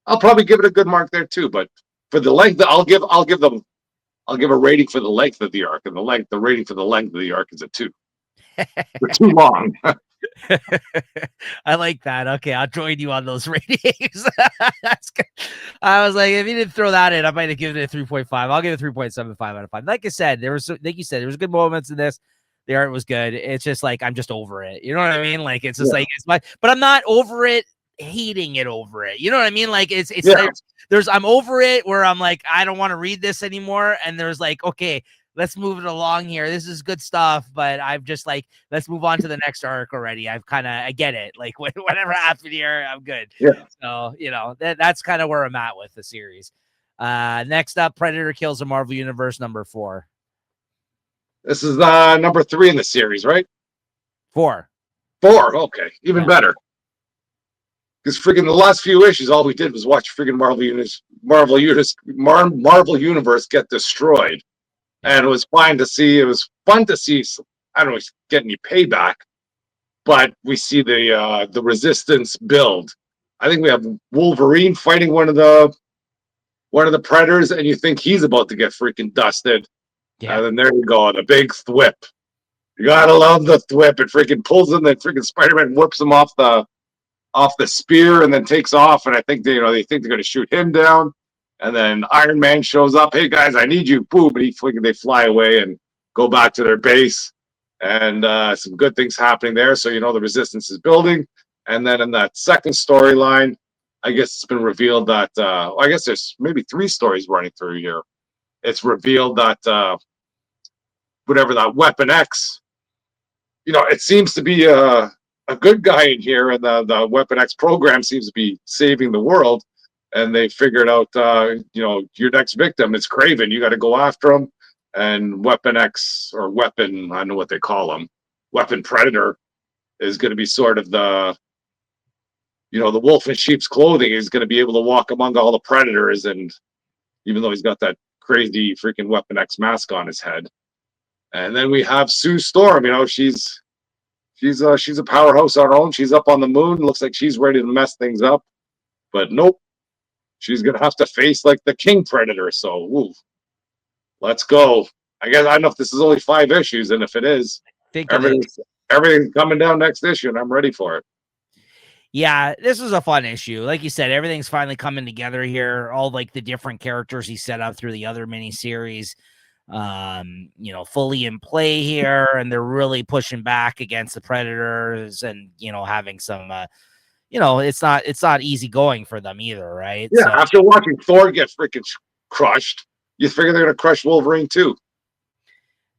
I'll probably give it a good mark there too. But for the length, I'll give a rating for the length of the arc, and the rating for the length of the arc is a 2. They're too long. I like that. Okay, I'll join you on those ratings. That's good. I was like, if you didn't throw that in, I might have given it a 3.5. I'll give it 3.75 out of 5. Like I said, like you said, there was good moments in this. The art was good. It's just like I'm just over it. You know what I mean? Like it's just like it's my, but I'm not over it, hating it over it. You know what I mean? Like it's there's I'm over it where I'm like I don't want to read this anymore, and there's like okay, let's move it along here. This is good stuff, but I've just like, let's move on to the next arc already. I get it. Like whatever happened here, I'm good. Yeah. So, that's kind of where I'm at with the series. Next up, Predator Kills the Marvel Universe #4. This is number 3 in the series, right? 4. Okay, even better. Because freaking the last few issues, all we did was watch freaking Marvel Universe get destroyed. And it was fun to see. It was fun to see. I don't know, get any payback, but we see the resistance build. I think we have Wolverine fighting one of the Predators, and you think he's about to get freaking dusted. Yeah. And then there you go, the big thwip. You gotta love the thwip. It freaking pulls him. Then freaking Spider-Man whips him off the spear and then takes off. And I think they think they're gonna shoot him down. And then Iron Man shows up. Hey guys, I need you. Boom! And they fly away and go back to their base. And some good things happening there. So the resistance is building. And then in that second storyline, I guess it's been revealed that I guess there's maybe 3 stories running through here. It's revealed that whatever that Weapon X, it seems to be a good guy in here, and the Weapon X program seems to be saving the world. And they figured out, your next victim is Craven. You got to go after him. And Weapon X, or Weapon, I don't know what they call him, Weapon Predator, is going to be sort of the wolf in sheep's clothing. He's going to be able to walk among all the predators. And even though he's got that crazy freaking Weapon X mask on his head. And then we have Sue Storm. She's a powerhouse on her own. She's up on the moon. Looks like she's ready to mess things up. But nope. She's going to have to face like the King Predator. So, let's go. I don't know if this is only 5 issues, and if it is, everything's coming down next issue, and I'm ready for it. Yeah, this was a fun issue. Like you said, everything's finally coming together here. All like the different characters he set up through the other miniseries, fully in play here, and they're really pushing back against the Predators, and having some it's not easy going for them either, right? Yeah, so, after watching Thor get freaking crushed, you figure they're gonna crush Wolverine too.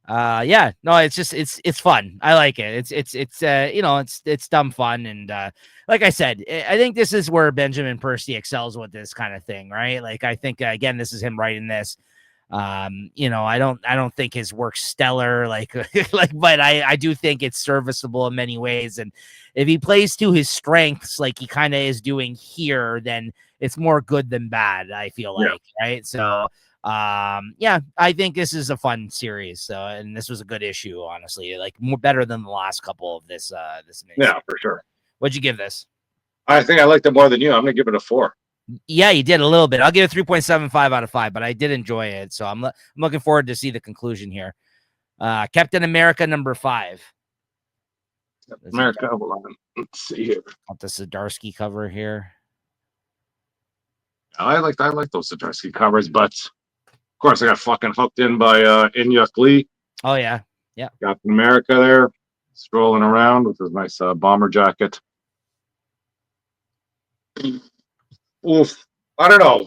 Yeah, no, it's fun. I like it. It's dumb fun, and like I said, I think this is where Benjamin Percy excels with this kind of thing, right? Like I think again, this is him writing this. I don't think his work's stellar, but I do think it's serviceable in many ways. And if he plays to his strengths, like he kind of is doing here, then it's more good than bad, I feel like, right? So, I think this is a fun series. So, and this was a good issue, honestly, like more better than the last couple of this mini. Yeah, for sure. What'd you give this? I think I liked it more than you. I'm gonna give it a 4. Yeah, you did a little bit. I'll give it 3.75 out of 5, but I did enjoy it. So I'm looking forward to see the conclusion here. Captain America #5. America, hold on. Let's see here. Got the Zdarsky cover here. I like those Zdarsky covers, but of course I got fucking hooked in by Inyuk Lee. Oh yeah. Captain America there, strolling around with his nice bomber jacket. Oof. I don't know.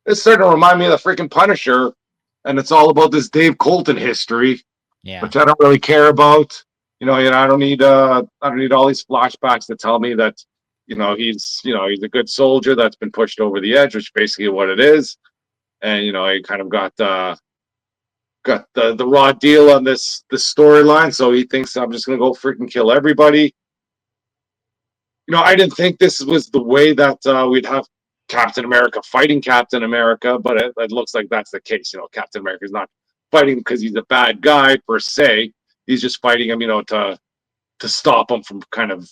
It's starting to remind me of the freaking Punisher, and it's all about this Dave Colton history, which I don't really care about. I don't need all these flashbacks to tell me that, he's a good soldier that's been pushed over the edge, which is basically what it is. And he kind of got the raw deal on this storyline, so he thinks I'm just gonna go freaking kill everybody. I didn't think this was the way that we'd have Captain America fighting Captain America, but it looks like that's the case. Captain America's not fighting because he's a bad guy per se. he's just fighting him, to stop him from kind of,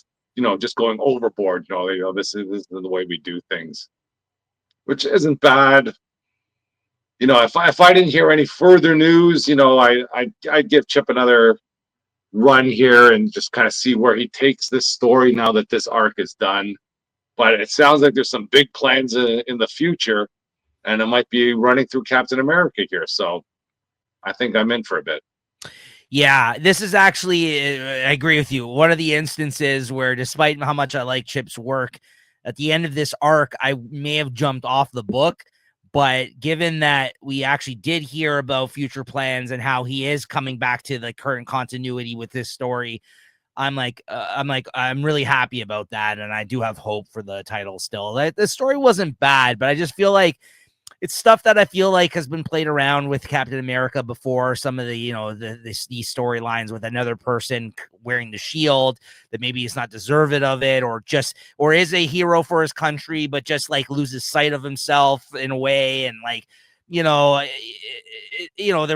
just going overboard. This is the way we do things, which isn't bad. If I didn't hear any further news, I'd give Chip another run here and just kind of see where he takes this story now that this arc is done. But it sounds like there's some big plans in the future, and it might be running through Captain America here. So I think I'm in for a bit. Yeah, this is actually, I agree with you, one of the instances where, despite how much I like Chip's work, at the end of this arc, I may have jumped off the book. But given that we actually did hear about future plans and how he is coming back to the current continuity with this story, I'm really happy about that. And I do have hope for the title still. The story wasn't bad, but I just feel like it's stuff that I feel like has been played around with Captain America before. Some of the, these storylines with another person wearing the shield that maybe is not deserving of it, or is a hero for his country, but just like loses sight of himself in a way. And like, there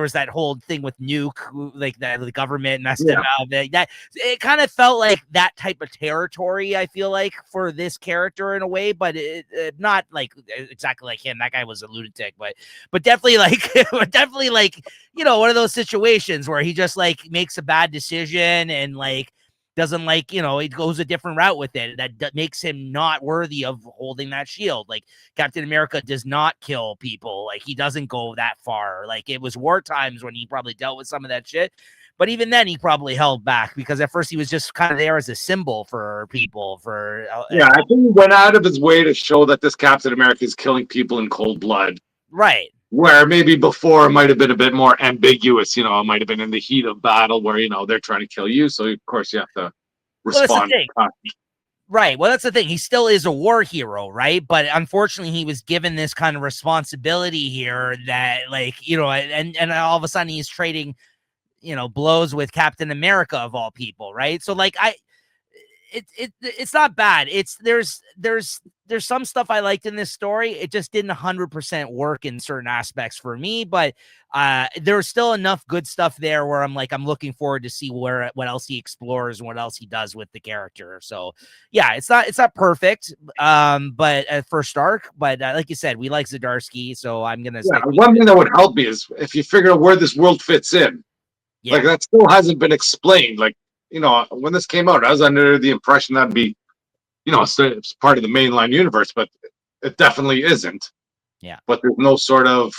was that whole thing with Nuke, like that the government messed him out. That it kind of felt like that type of territory. I feel like for this character in a way, but it not like exactly like him. That guy was a lunatic, but definitely like one of those situations where he just like makes a bad decision and like doesn't like, he goes a different route with it that makes him not worthy of holding that shield. Like Captain America does not kill people. Like he doesn't go that far. Like it was war times when he probably dealt with some of that shit. But even then he probably held back because at first he was just kind of there as a symbol for people I think he went out of his way to show that this Captain America is killing people in cold blood. Right. Where maybe before it might have been a bit more ambiguous, it might have been in the heat of battle where, they're trying to kill you. So, of course, you have to respond. Right. Well, that's the thing. He still is a war hero, right? But unfortunately, he was given this kind of responsibility here that, like, and all of a sudden he's trading, blows with Captain America of all people, right? So, like, it's not bad. There's some stuff I liked in this story. It just didn't 100% work in certain aspects for me, but there's still enough good stuff there where I'm looking forward to see what else he explores and what else he does with the character. So yeah, it's not perfect, but at first arc, but like you said, we like Zdarsky, so I'm gonna say one thing that would help me is if you figure out where this world fits in. Yeah. Like that still hasn't been explained. Like, when this came out, I was under the impression that'd be, it's part of the mainline universe, but it definitely isn't. Yeah. But there's no sort of,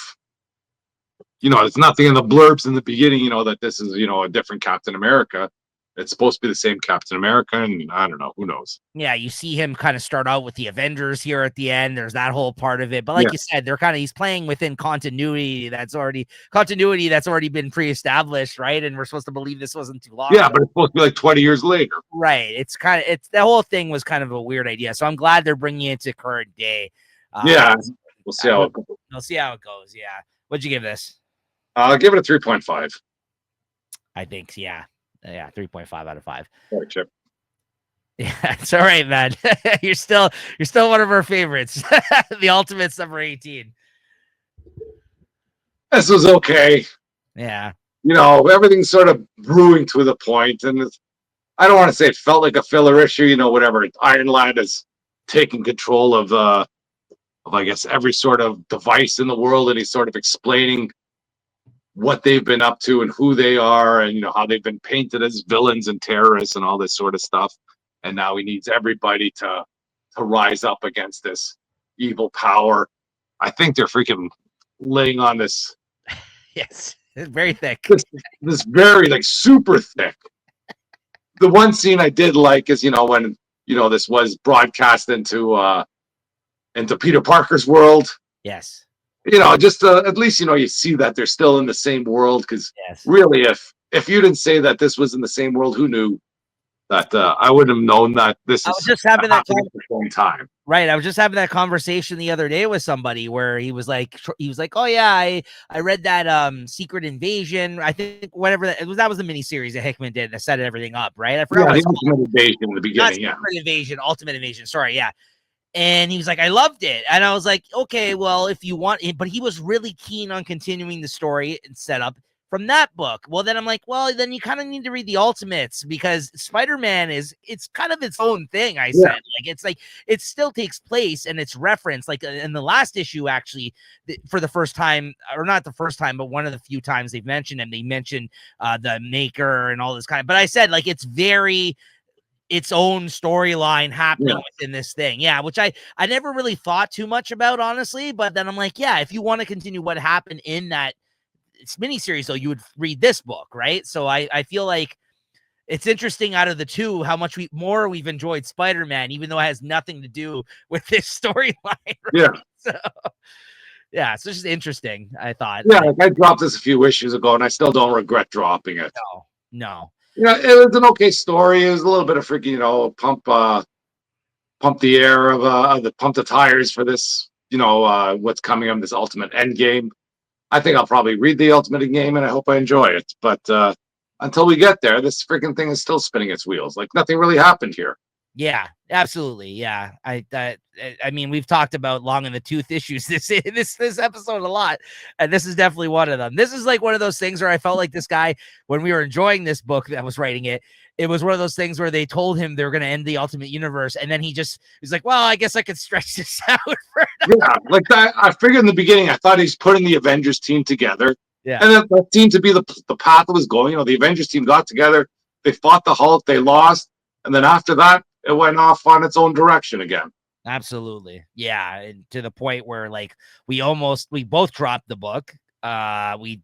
there's nothing in the blurbs in the beginning, that this is, a different Captain America. It's supposed to be the same Captain America, and I don't know, who knows. Yeah, you see him kind of start out with the Avengers here at the end. There's that whole part of it. But like you said, he's playing within continuity that's already been pre-established, right? And we're supposed to believe this wasn't too long. Yeah, but it's supposed to be like 20 years later. Right. It's the whole thing was kind of a weird idea. So I'm glad they're bringing it to current day. We'll see how it goes. We'll see how it goes. Yeah. What'd you give this? I'll give it a 3.5. I think, yeah. Yeah, 3.5 out of 5. Sorry, Chip. Yeah, it's all right, man. You're still one of our favorites. The Ultimates number 18. This was okay. Yeah. Everything's sort of brewing to the point, and I don't want to say it felt like a filler issue. Whatever. Iron Lad is taking control of I guess every sort of device in the world, and he's sort of explaining what they've been up to and who they are, and how they've been painted as villains and terrorists and all this sort of stuff. And now he needs everybody to rise up against this evil power. I think they're freaking laying on this. Yes, it's very thick. This very like super thick. The one scene I did like is when this was broadcast into Peter Parker's world. Yes. Just at least you see that they're still in the same world, because really, if you didn't say that this was in the same world, who knew that? I wouldn't have known that this is just having that at the same time. Right, I was just having that conversation the other day with somebody where he was like, oh yeah, I read that Secret Invasion. I think whatever that was the miniseries that Hickman did that set everything up. Right, I forgot. Yeah, Ultimate Invasion in the beginning. Not Secret Invasion, Ultimate Invasion. Sorry, yeah. And he was like, I loved it. And I was like, okay, well, if you want it, but he was really keen on continuing the story and setup from that book. Well, then I'm like, well, then you kind of need to read the Ultimates, because Spider-Man it's kind of its own thing. I said, like it still takes place and it's referenced, like in the last issue, actually, for the first time, or not the first time, but one of the few times they've mentioned him. They mentioned the Maker and all this kind of, but I said, like, it's very its own storyline happening within this thing. Yeah, which I never really thought too much about, honestly. But then I'm like, yeah, if you want to continue what happened in that miniseries, though, you would read this book, right? So I feel like it's interesting, out of the two, how much we've enjoyed Spider-Man, even though it has nothing to do with this storyline. Right? Yeah. So yeah, so it's just interesting, I thought. Yeah, like I dropped this a few issues ago, and I still don't regret dropping it. No. Yeah, it was an okay story. It was a little bit of freaking, pump the air of pump the tires for this, what's coming on this Ultimate Endgame. I think I'll probably read the Ultimate Endgame, and I hope I enjoy it. But until we get there, this freaking thing is still spinning its wheels. Like nothing really happened here. Yeah, absolutely. Yeah, I mean, we've talked about long in the tooth issues this episode a lot, and this is definitely one of them. This is like one of those things where I felt like this guy, when we were enjoying this book that was writing it, it was one of those things where they told him they were going to end the Ultimate Universe, and then he's like, "Well, I guess I could stretch this out." Yeah, like that. I figured in the beginning, I thought he's putting the Avengers team together. Yeah, and that seemed to be the path it was going. The Avengers team got together, they fought the Hulk, they lost, and then after that, it went off on its own direction again. Absolutely. Yeah. And to the point where, like, we both dropped the book. We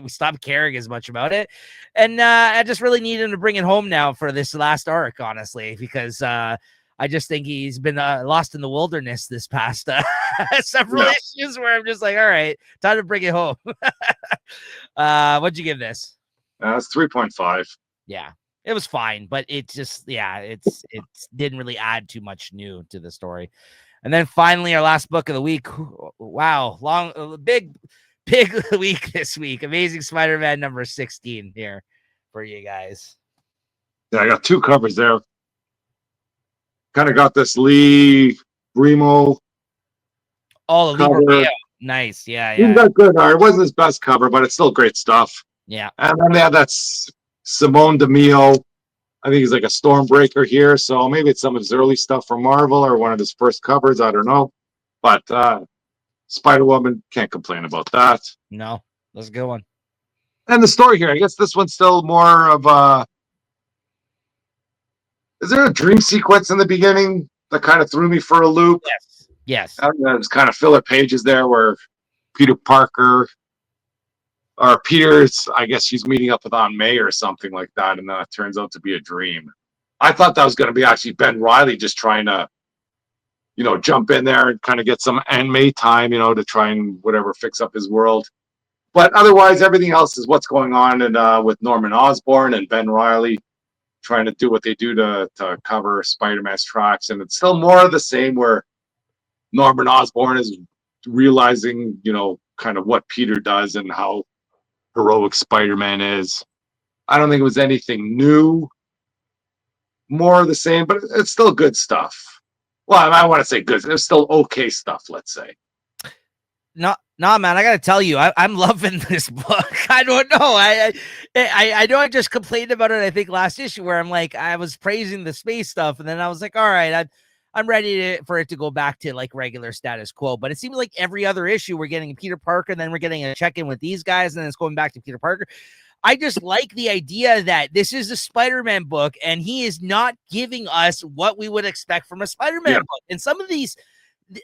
stopped caring as much about it. And I just really need him to bring it home now for this last arc, honestly, because I just think he's been lost in the wilderness this past several issues, where I'm just like, all right, time to bring it home. What'd you give this? It's 3.5. Yeah. It was fine, but it just, it didn't really add too much new to the story. And then finally, our last book of the week. Wow, big week this week. Amazing Spider-Man number 16 here for you guys. Yeah, I got two covers there. Kind of got this Lee Bremo. Oh, the Lee nice. Yeah. He's got good art. It wasn't his best cover, but it's still great stuff. Yeah. And then they had that Simone DeMille. I think he's like a Stormbreaker here, so maybe it's some of his early stuff from Marvel or one of his first covers. I don't know, but Spider-Woman, can't complain about that. No, that's a good one. And the story here, I guess this one's still more of a. Is there a dream sequence in the beginning that kind of threw me for a loop? Yes. There's kind of filler pages there where Peter Parker. Or Peter's, I guess she's meeting up with Aunt May or something like that, and then it turns out to be a dream. I thought that was going to be actually Ben Reilly just trying to, jump in there and kind of get some Aunt May time, to try and fix up his world. But otherwise, everything else is what's going on, and with Norman Osborn and Ben Reilly trying to do what they do to cover Spider-Man's tracks, and it's still more of the same where Norman Osborn is realizing, kind of what Peter does and how heroic Spider-Man is. I don't think it was anything new, more of the same, but it's still good stuff. Well, I want to say good. It's still okay stuff, let's say. No, man, I gotta tell you, I'm loving this book. I don't know. I know I just complained about it, I think, last issue, where I'm like, I was praising the space stuff, and then I was like, all right, I'm ready for it to go back to like regular status quo. But it seems like every other issue we're getting Peter Parker, and then we're getting a check-in with these guys, and then it's going back to Peter Parker. I just like the idea that this is a Spider-Man book, and he is not giving us what we would expect from a Spider-Man book. And some of these,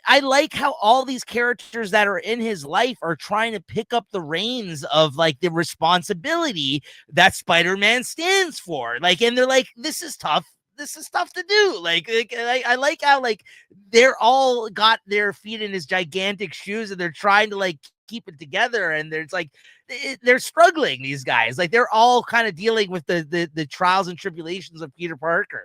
I like how all these characters that are in his life are trying to pick up the reins of like the responsibility that Spider-Man stands for. Like, and they're like, this is tough to do. Like I like how like they're all got their feet in his gigantic shoes, and they're trying to like keep it together, and there's like they're struggling, these guys. Like they're all kind of dealing with the trials and tribulations of Peter Parker.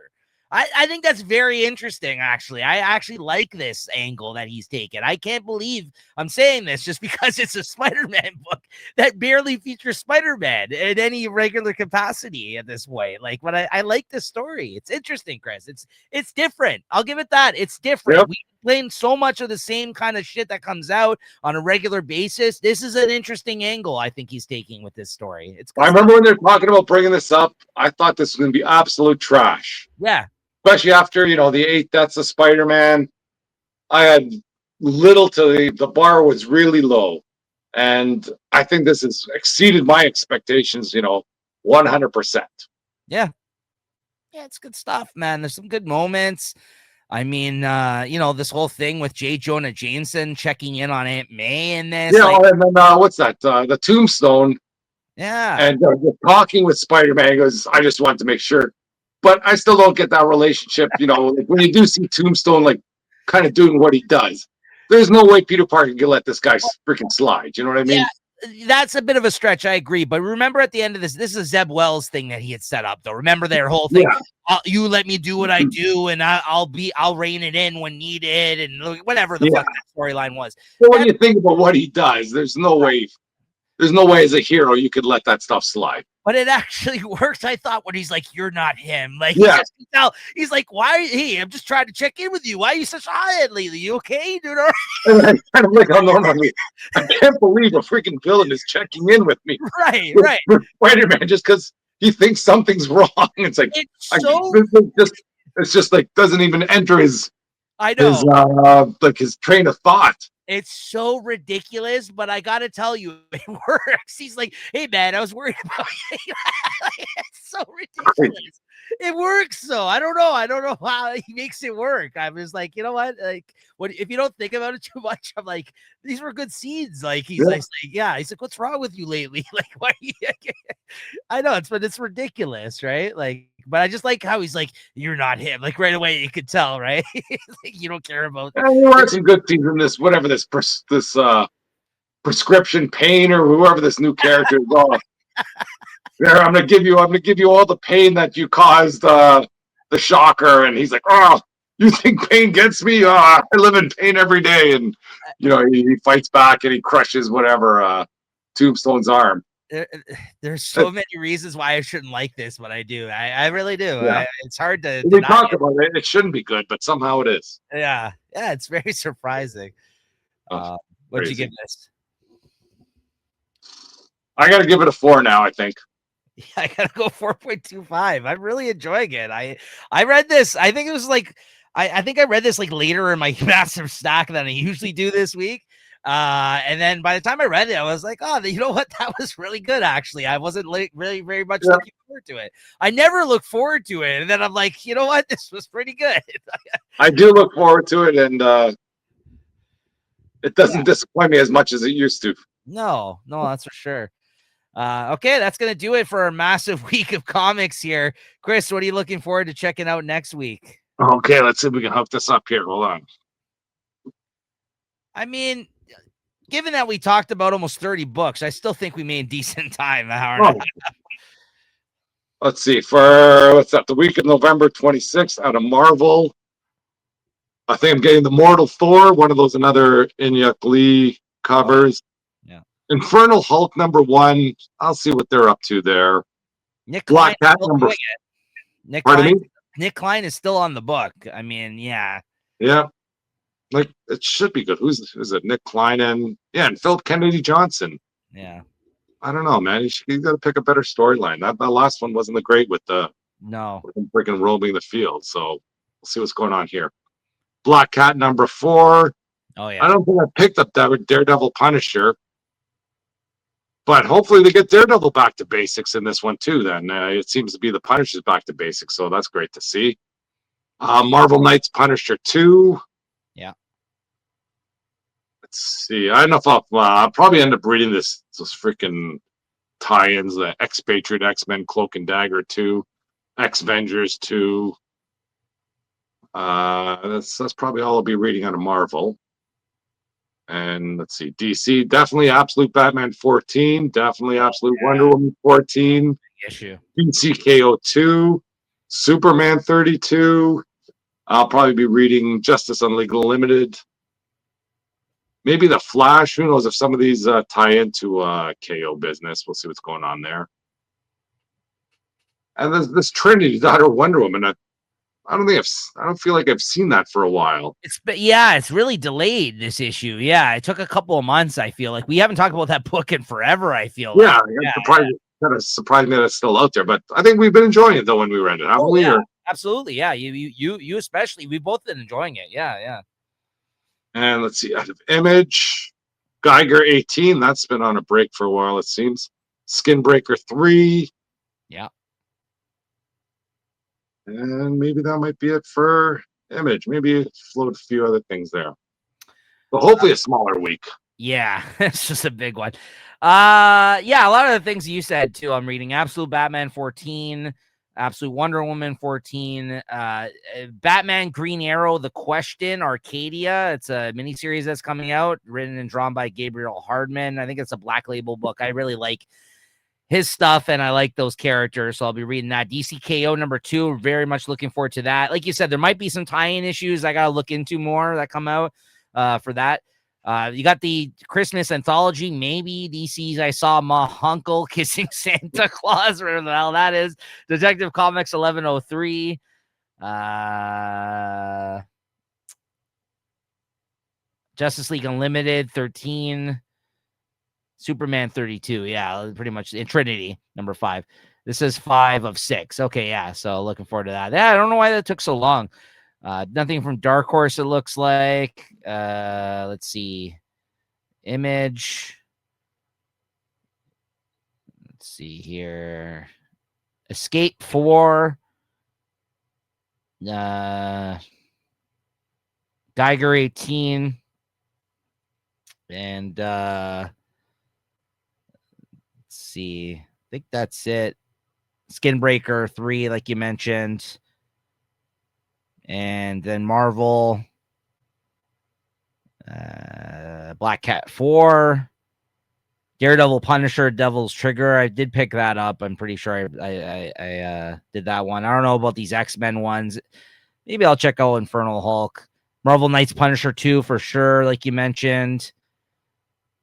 I think that's very interesting, actually. I actually like this angle that he's taken. I can't believe I'm saying this just because it's a Spider-Man book that barely features Spider-Man in any regular capacity at this point. But I like this story. It's interesting, Chris. It's different. I'll give it that. It's different. Yep. playing so much of the same kind of shit that comes out on a regular basis. This is an interesting angle I think he's taking with this story. I remember when they're talking about bringing this up, I thought this was going to be absolute trash. Yeah. Especially after, the 8 Deaths of Spider-Man. I had little to the bar was really low. And I think this has exceeded my expectations, 100%. Yeah. Yeah, it's good stuff, man. There's some good moments. I mean, this whole thing with J. Jonah Jameson checking in on Aunt May in this. Yeah, and then what's that? The Tombstone. Yeah. And talking with Spider-Man, goes, I just want to make sure. But I still don't get that relationship, like when you do see Tombstone, like, kind of doing what he does. There's no way Peter Parker can let this guy freaking slide. You know what I mean? Yeah. That's a bit of a stretch. I agree. But remember at the end of this is a Zeb Wells thing that he had set up, though. Remember their whole thing. Yeah. You let me do what I do, and I'll rein it in when needed, and whatever the fuck that storyline was. So when you think about what he does, there's no way as a hero you could let that stuff slide. But it actually works, I thought, when he's like, "You're not him." Like, he's like, "Why? Hey, I'm just trying to check in with you. Why are you such high lately? You okay, dude?" And I kind of like, oh no, I can't believe a freaking villain is checking in with me. Right. Spider-Man, just because he thinks something's wrong. It's like it's just like doesn't even enter his. I know. His train of thought. It's so ridiculous, but I gotta tell you, it works. He's like, "Hey man, I was worried about you." It's so ridiculous. It works though. I don't know how he makes it work. I was like, you know what? Like, what if you don't think about it too much? I'm like, these were good scenes. Like he's like, he's like, "What's wrong with you lately?" Like, why? I know it's ridiculous, right? Like, but I just like how he's like, "You're not him." Like right away, you could tell, right? Like, you don't care about. And there are some good scenes in this. Whatever this prescription pain or whoever this new character is. There, I'm gonna give you all the pain that you caused the Shocker, and he's like, "Oh, you think pain gets me? I live in pain every day." And he fights back and he crushes whatever Tombstone's arm. There's so many reasons why I shouldn't like this, but I do. I really do. Yeah. It's hard to. We talk about it. It shouldn't be good, but somehow it is. Yeah. It's very surprising. What'd you give this? I got to give it a 4 now, I think. Yeah, I gotta go 4.25. I'm really enjoying it. I read this. I think it was like I think I read this like later in my massive stack than I usually do this week. And then by the time I read it, I was like, "Oh, you know what? That was really good." Actually, I wasn't really very much looking forward to it. I never look forward to it, and then I'm like, "You know what? This was pretty good." I do look forward to it, and it doesn't disappoint me as much as it used to. No, that's for sure. Okay, that's gonna do it for our massive week of comics here. Chris, what are you looking forward to checking out next week? Okay, let's see if we can hook this up here. Hold on. I mean, given that we talked about almost 30 books, I still think we made decent time. Let's see. For what's that? The week of November 26th out of Marvel. I think I'm getting the Mortal Thor, one of those another Inyuk Lee covers. Yeah. Infernal Hulk #1. I'll see what they're up to there. Nick Klein Black Cat number. Nick Klein is still on the book. I mean, yeah. Yeah. Like, it should be good. Who's it? Nick Klein and Philip Kennedy Johnson. Yeah. I don't know, man. You got to pick a better storyline. That last one wasn't great with the freaking roaming the field. So we'll see what's going on here. Black Cat #4. Oh yeah. I don't think I picked up that Daredevil Punisher, but hopefully they get Daredevil back to basics in this one too. Then it seems to be the Punisher's back to basics, so that's great to see. Marvel Knights Punisher 2. Yeah. Let's see. I don't know if I'll probably end up reading those freaking tie-ins: the X-Patriot, X-Men, Cloak and Dagger 2, X-Vengers 2. That's probably all I'll be reading out of Marvel. And let's see, DC, definitely Absolute Batman 14, definitely Absolute Wonder Woman 14, issue. DCKO 2, Superman 32. I'll probably be reading Justice Unleashed Limited. Maybe the Flash. Who knows if some of these tie into KO business. We'll see what's going on there. And this Trinity daughter Wonder Woman. I don't feel like I've seen that for a while. It's really delayed, this issue. Yeah, it took a couple of months. I feel like we haven't talked about that book in forever. I feel like, Kind of surprised me that it's still out there, but I think we've been enjoying it though when we read it, haven't we? Yeah, absolutely. Yeah, you especially. We've both been enjoying it. Yeah. And let's see, out of Image, Geiger 18. That's been on a break for a while, it seems. Skinbreaker 3. Yeah. And maybe that might be it for Image. Maybe float a few other things there. But hopefully a smaller week. Yeah, it's just a big one. Yeah, a lot of the things you said too. I'm reading Absolute Batman 14, Absolute Wonder Woman 14, Batman Green Arrow, The Question, Arcadia. It's a miniseries that's coming out, written and drawn by Gabriel Hardman. I think it's a Black Label book. I really like his stuff, and I like those characters, so I'll be reading that. DCKO #2, very much looking forward to that. Like you said, there might be some tie-in issues I gotta look into more that come out for that. You got the Christmas anthology, maybe DC's I Saw Ma Uncle Kissing Santa Claus, whatever the hell that is. Detective Comics 1103. Justice League Unlimited 13. Superman 32. Yeah, pretty much. In Trinity #5. This is 5 of 6. Okay, yeah. So looking forward to that. Yeah, I don't know why that took so long. Nothing from Dark Horse, it looks like. Let's see. Image. Let's see here. Escape 4. Geiger 18. And let's see. I think that's it. Skinbreaker 3, like you mentioned. And then Marvel. Black Cat 4. Daredevil, Punisher, Devil's Trigger. I did pick that up. I'm pretty sure I did that one. I don't know about these X-Men ones. Maybe I'll check out Infernal Hulk. Marvel Knights Punisher 2 for sure, like you mentioned.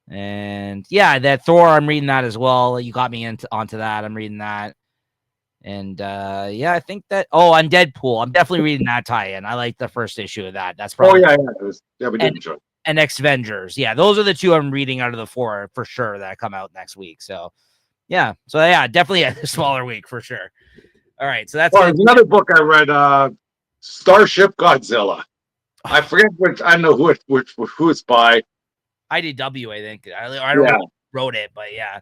And yeah, that Thor, I'm reading that as well. You got me onto that. I'm reading that. And yeah, I think that. Oh, on Deadpool, I'm definitely reading that tie-in. I like the first issue of that. That's probably. Yeah, we did enjoy it. And X-Vengers. Yeah, those are the two I'm reading out of the 4 for sure that come out next week. So yeah, definitely a smaller week for sure. All right, so that's another book I read. Starship Godzilla. I forget which. I don't know who it's by. IDW, I think. I don't know who wrote it, but yeah.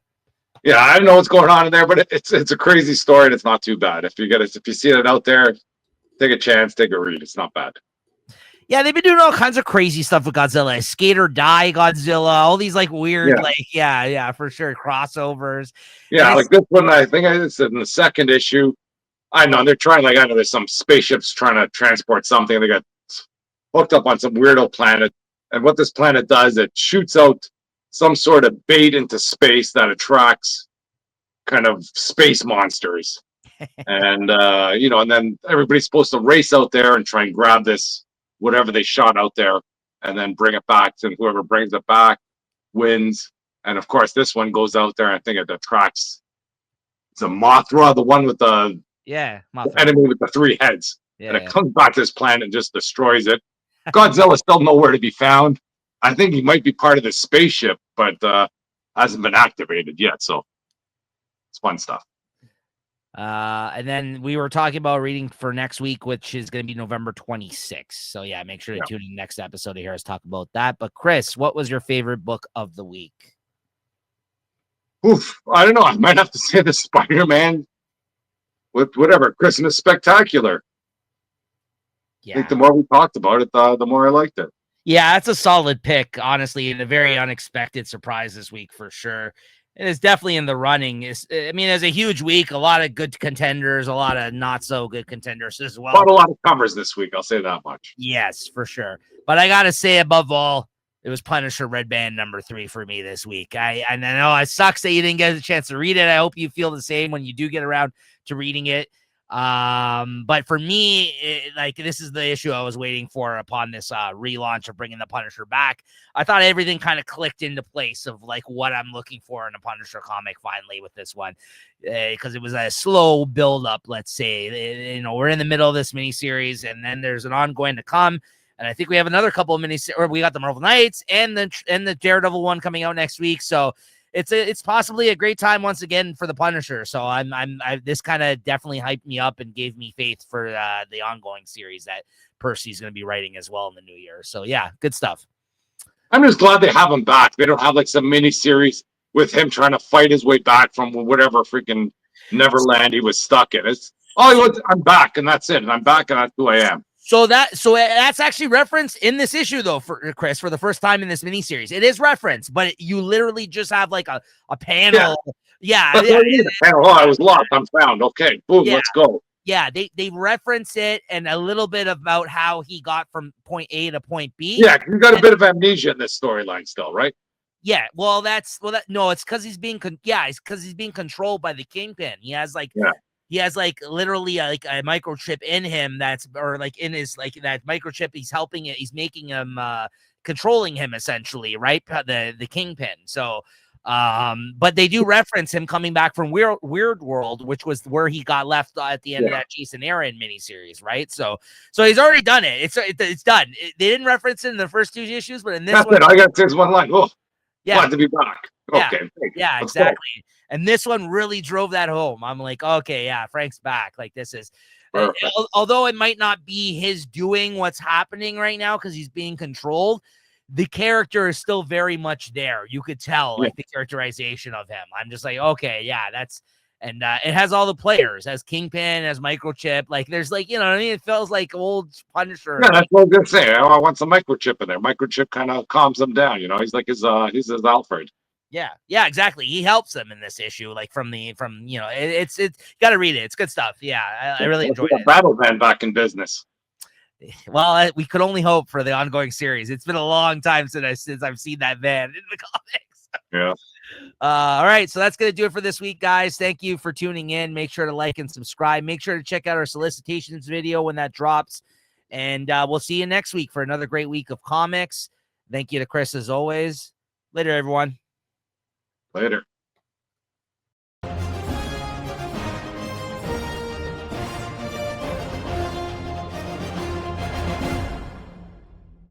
Yeah, I don't know what's going on in there, but it's a crazy story and it's not too bad. If you see it out there, take a chance, take a read. It's not bad. Yeah, they've been doing all kinds of crazy stuff with Godzilla. Skate or Die Godzilla, all these like weird, for sure, crossovers. Yeah, like this one, I think it's in the second issue. I know they're trying, I know there's some spaceships trying to transport something. They got hooked up on some weirdo planet. And what this planet does, it shoots out some sort of bait into space that attracts kind of space monsters. And, and then everybody's supposed to race out there and try and grab this whatever they shot out there and then bring it back, and whoever brings it back wins. And of course this one goes out there and I think it attracts, it's a Mothra, the one with the enemy with the 3 heads. And it comes back to this planet and just destroys it. Godzilla's still nowhere to be found. I think he might be part of this spaceship, but hasn't been activated yet, so it's fun stuff. And then we were talking about reading for next week, which is going to be November 26th. So yeah, make sure to tune in next episode to hear us talk about that. But Chris, what was your favorite book of the week? Oof, I don't know. I might have to say the Spider-Man with whatever Christmas Spectacular. Yeah. I think the more we talked about it, the more I liked it. Yeah, that's a solid pick, honestly, and a very unexpected surprise this week for sure. It is definitely in the running. It's a huge week, a lot of good contenders, a lot of not so good contenders as well. Bought a lot of covers this week, I'll say that much. Yes, for sure. But I gotta say, above all, it was Punisher Red Band #3 for me this week. I know it sucks that you didn't get a chance to read it. I hope you feel the same when you do get around to reading it. But for me, like this is the issue I was waiting for upon this relaunch of bringing the Punisher back. I thought everything kind of clicked into place of like what I'm looking for in a Punisher comic finally with this one, because it was a slow build up. Let's say, we're in the middle of this miniseries, and then there's an ongoing to come. And I think we have another couple of or we got the Marvel Knights and the Daredevil one coming out next week. So it's possibly a great time once again for the Punisher. So this kind of definitely hyped me up and gave me faith for the ongoing series that Percy's going to be writing as well in the new year. So yeah, good stuff. I'm just glad they have him back. They don't have like some mini series with him trying to fight his way back from whatever freaking Neverland he was stuck in. I'm back and that's it. And I'm back and that's who I am. So that's actually referenced in this issue, though, for Chris, for the first time in this miniseries. It is referenced, but you literally just have like a panel. Yeah. Oh, I was lost. I'm found. Okay, boom, let's go. Yeah, they reference it and a little bit about how he got from point A to point B. Yeah, you got a bit of amnesia in this storyline still, right? Yeah, it's because he's being controlled by the Kingpin. He has he has literally a microchip in him in his that microchip. He's helping it. He's making him controlling him essentially, right? The Kingpin. So, but they do reference him coming back from Weird World, which was where he got left at the end of that Jason Aaron miniseries, right? So he's already done it. It's done. They didn't reference it in the first two issues, but in this one, I got this one line. Oh, glad to be back. Okay, yeah, exactly. And this one really drove that home. I'm like, okay, yeah, Frank's back. Like this is, although it might not be his doing what's happening right now because he's being controlled, the character is still very much there. You could tell, like the characterization of him. I'm just like, okay, yeah, that's, and it has all the players, as Kingpin, as Microchip. Like there's it feels like old Punisher. Yeah, that's what I was gonna say. I want some Microchip in there. Microchip kind of calms him down. He's like his Alfred. Yeah, exactly. He helps them in this issue, like it's got to read it. It's good stuff. Yeah, I really enjoyed it. Battle Man back in business. Well, we could only hope for the ongoing series. It's been a long time since I've seen that man in the comics. Yeah. All right, so that's going to do it for this week, guys. Thank you for tuning in. Make sure to like and subscribe. Make sure to check out our solicitations video when that drops. And we'll see you next week for another great week of comics. Thank you to Chris as always. Later, everyone. Later.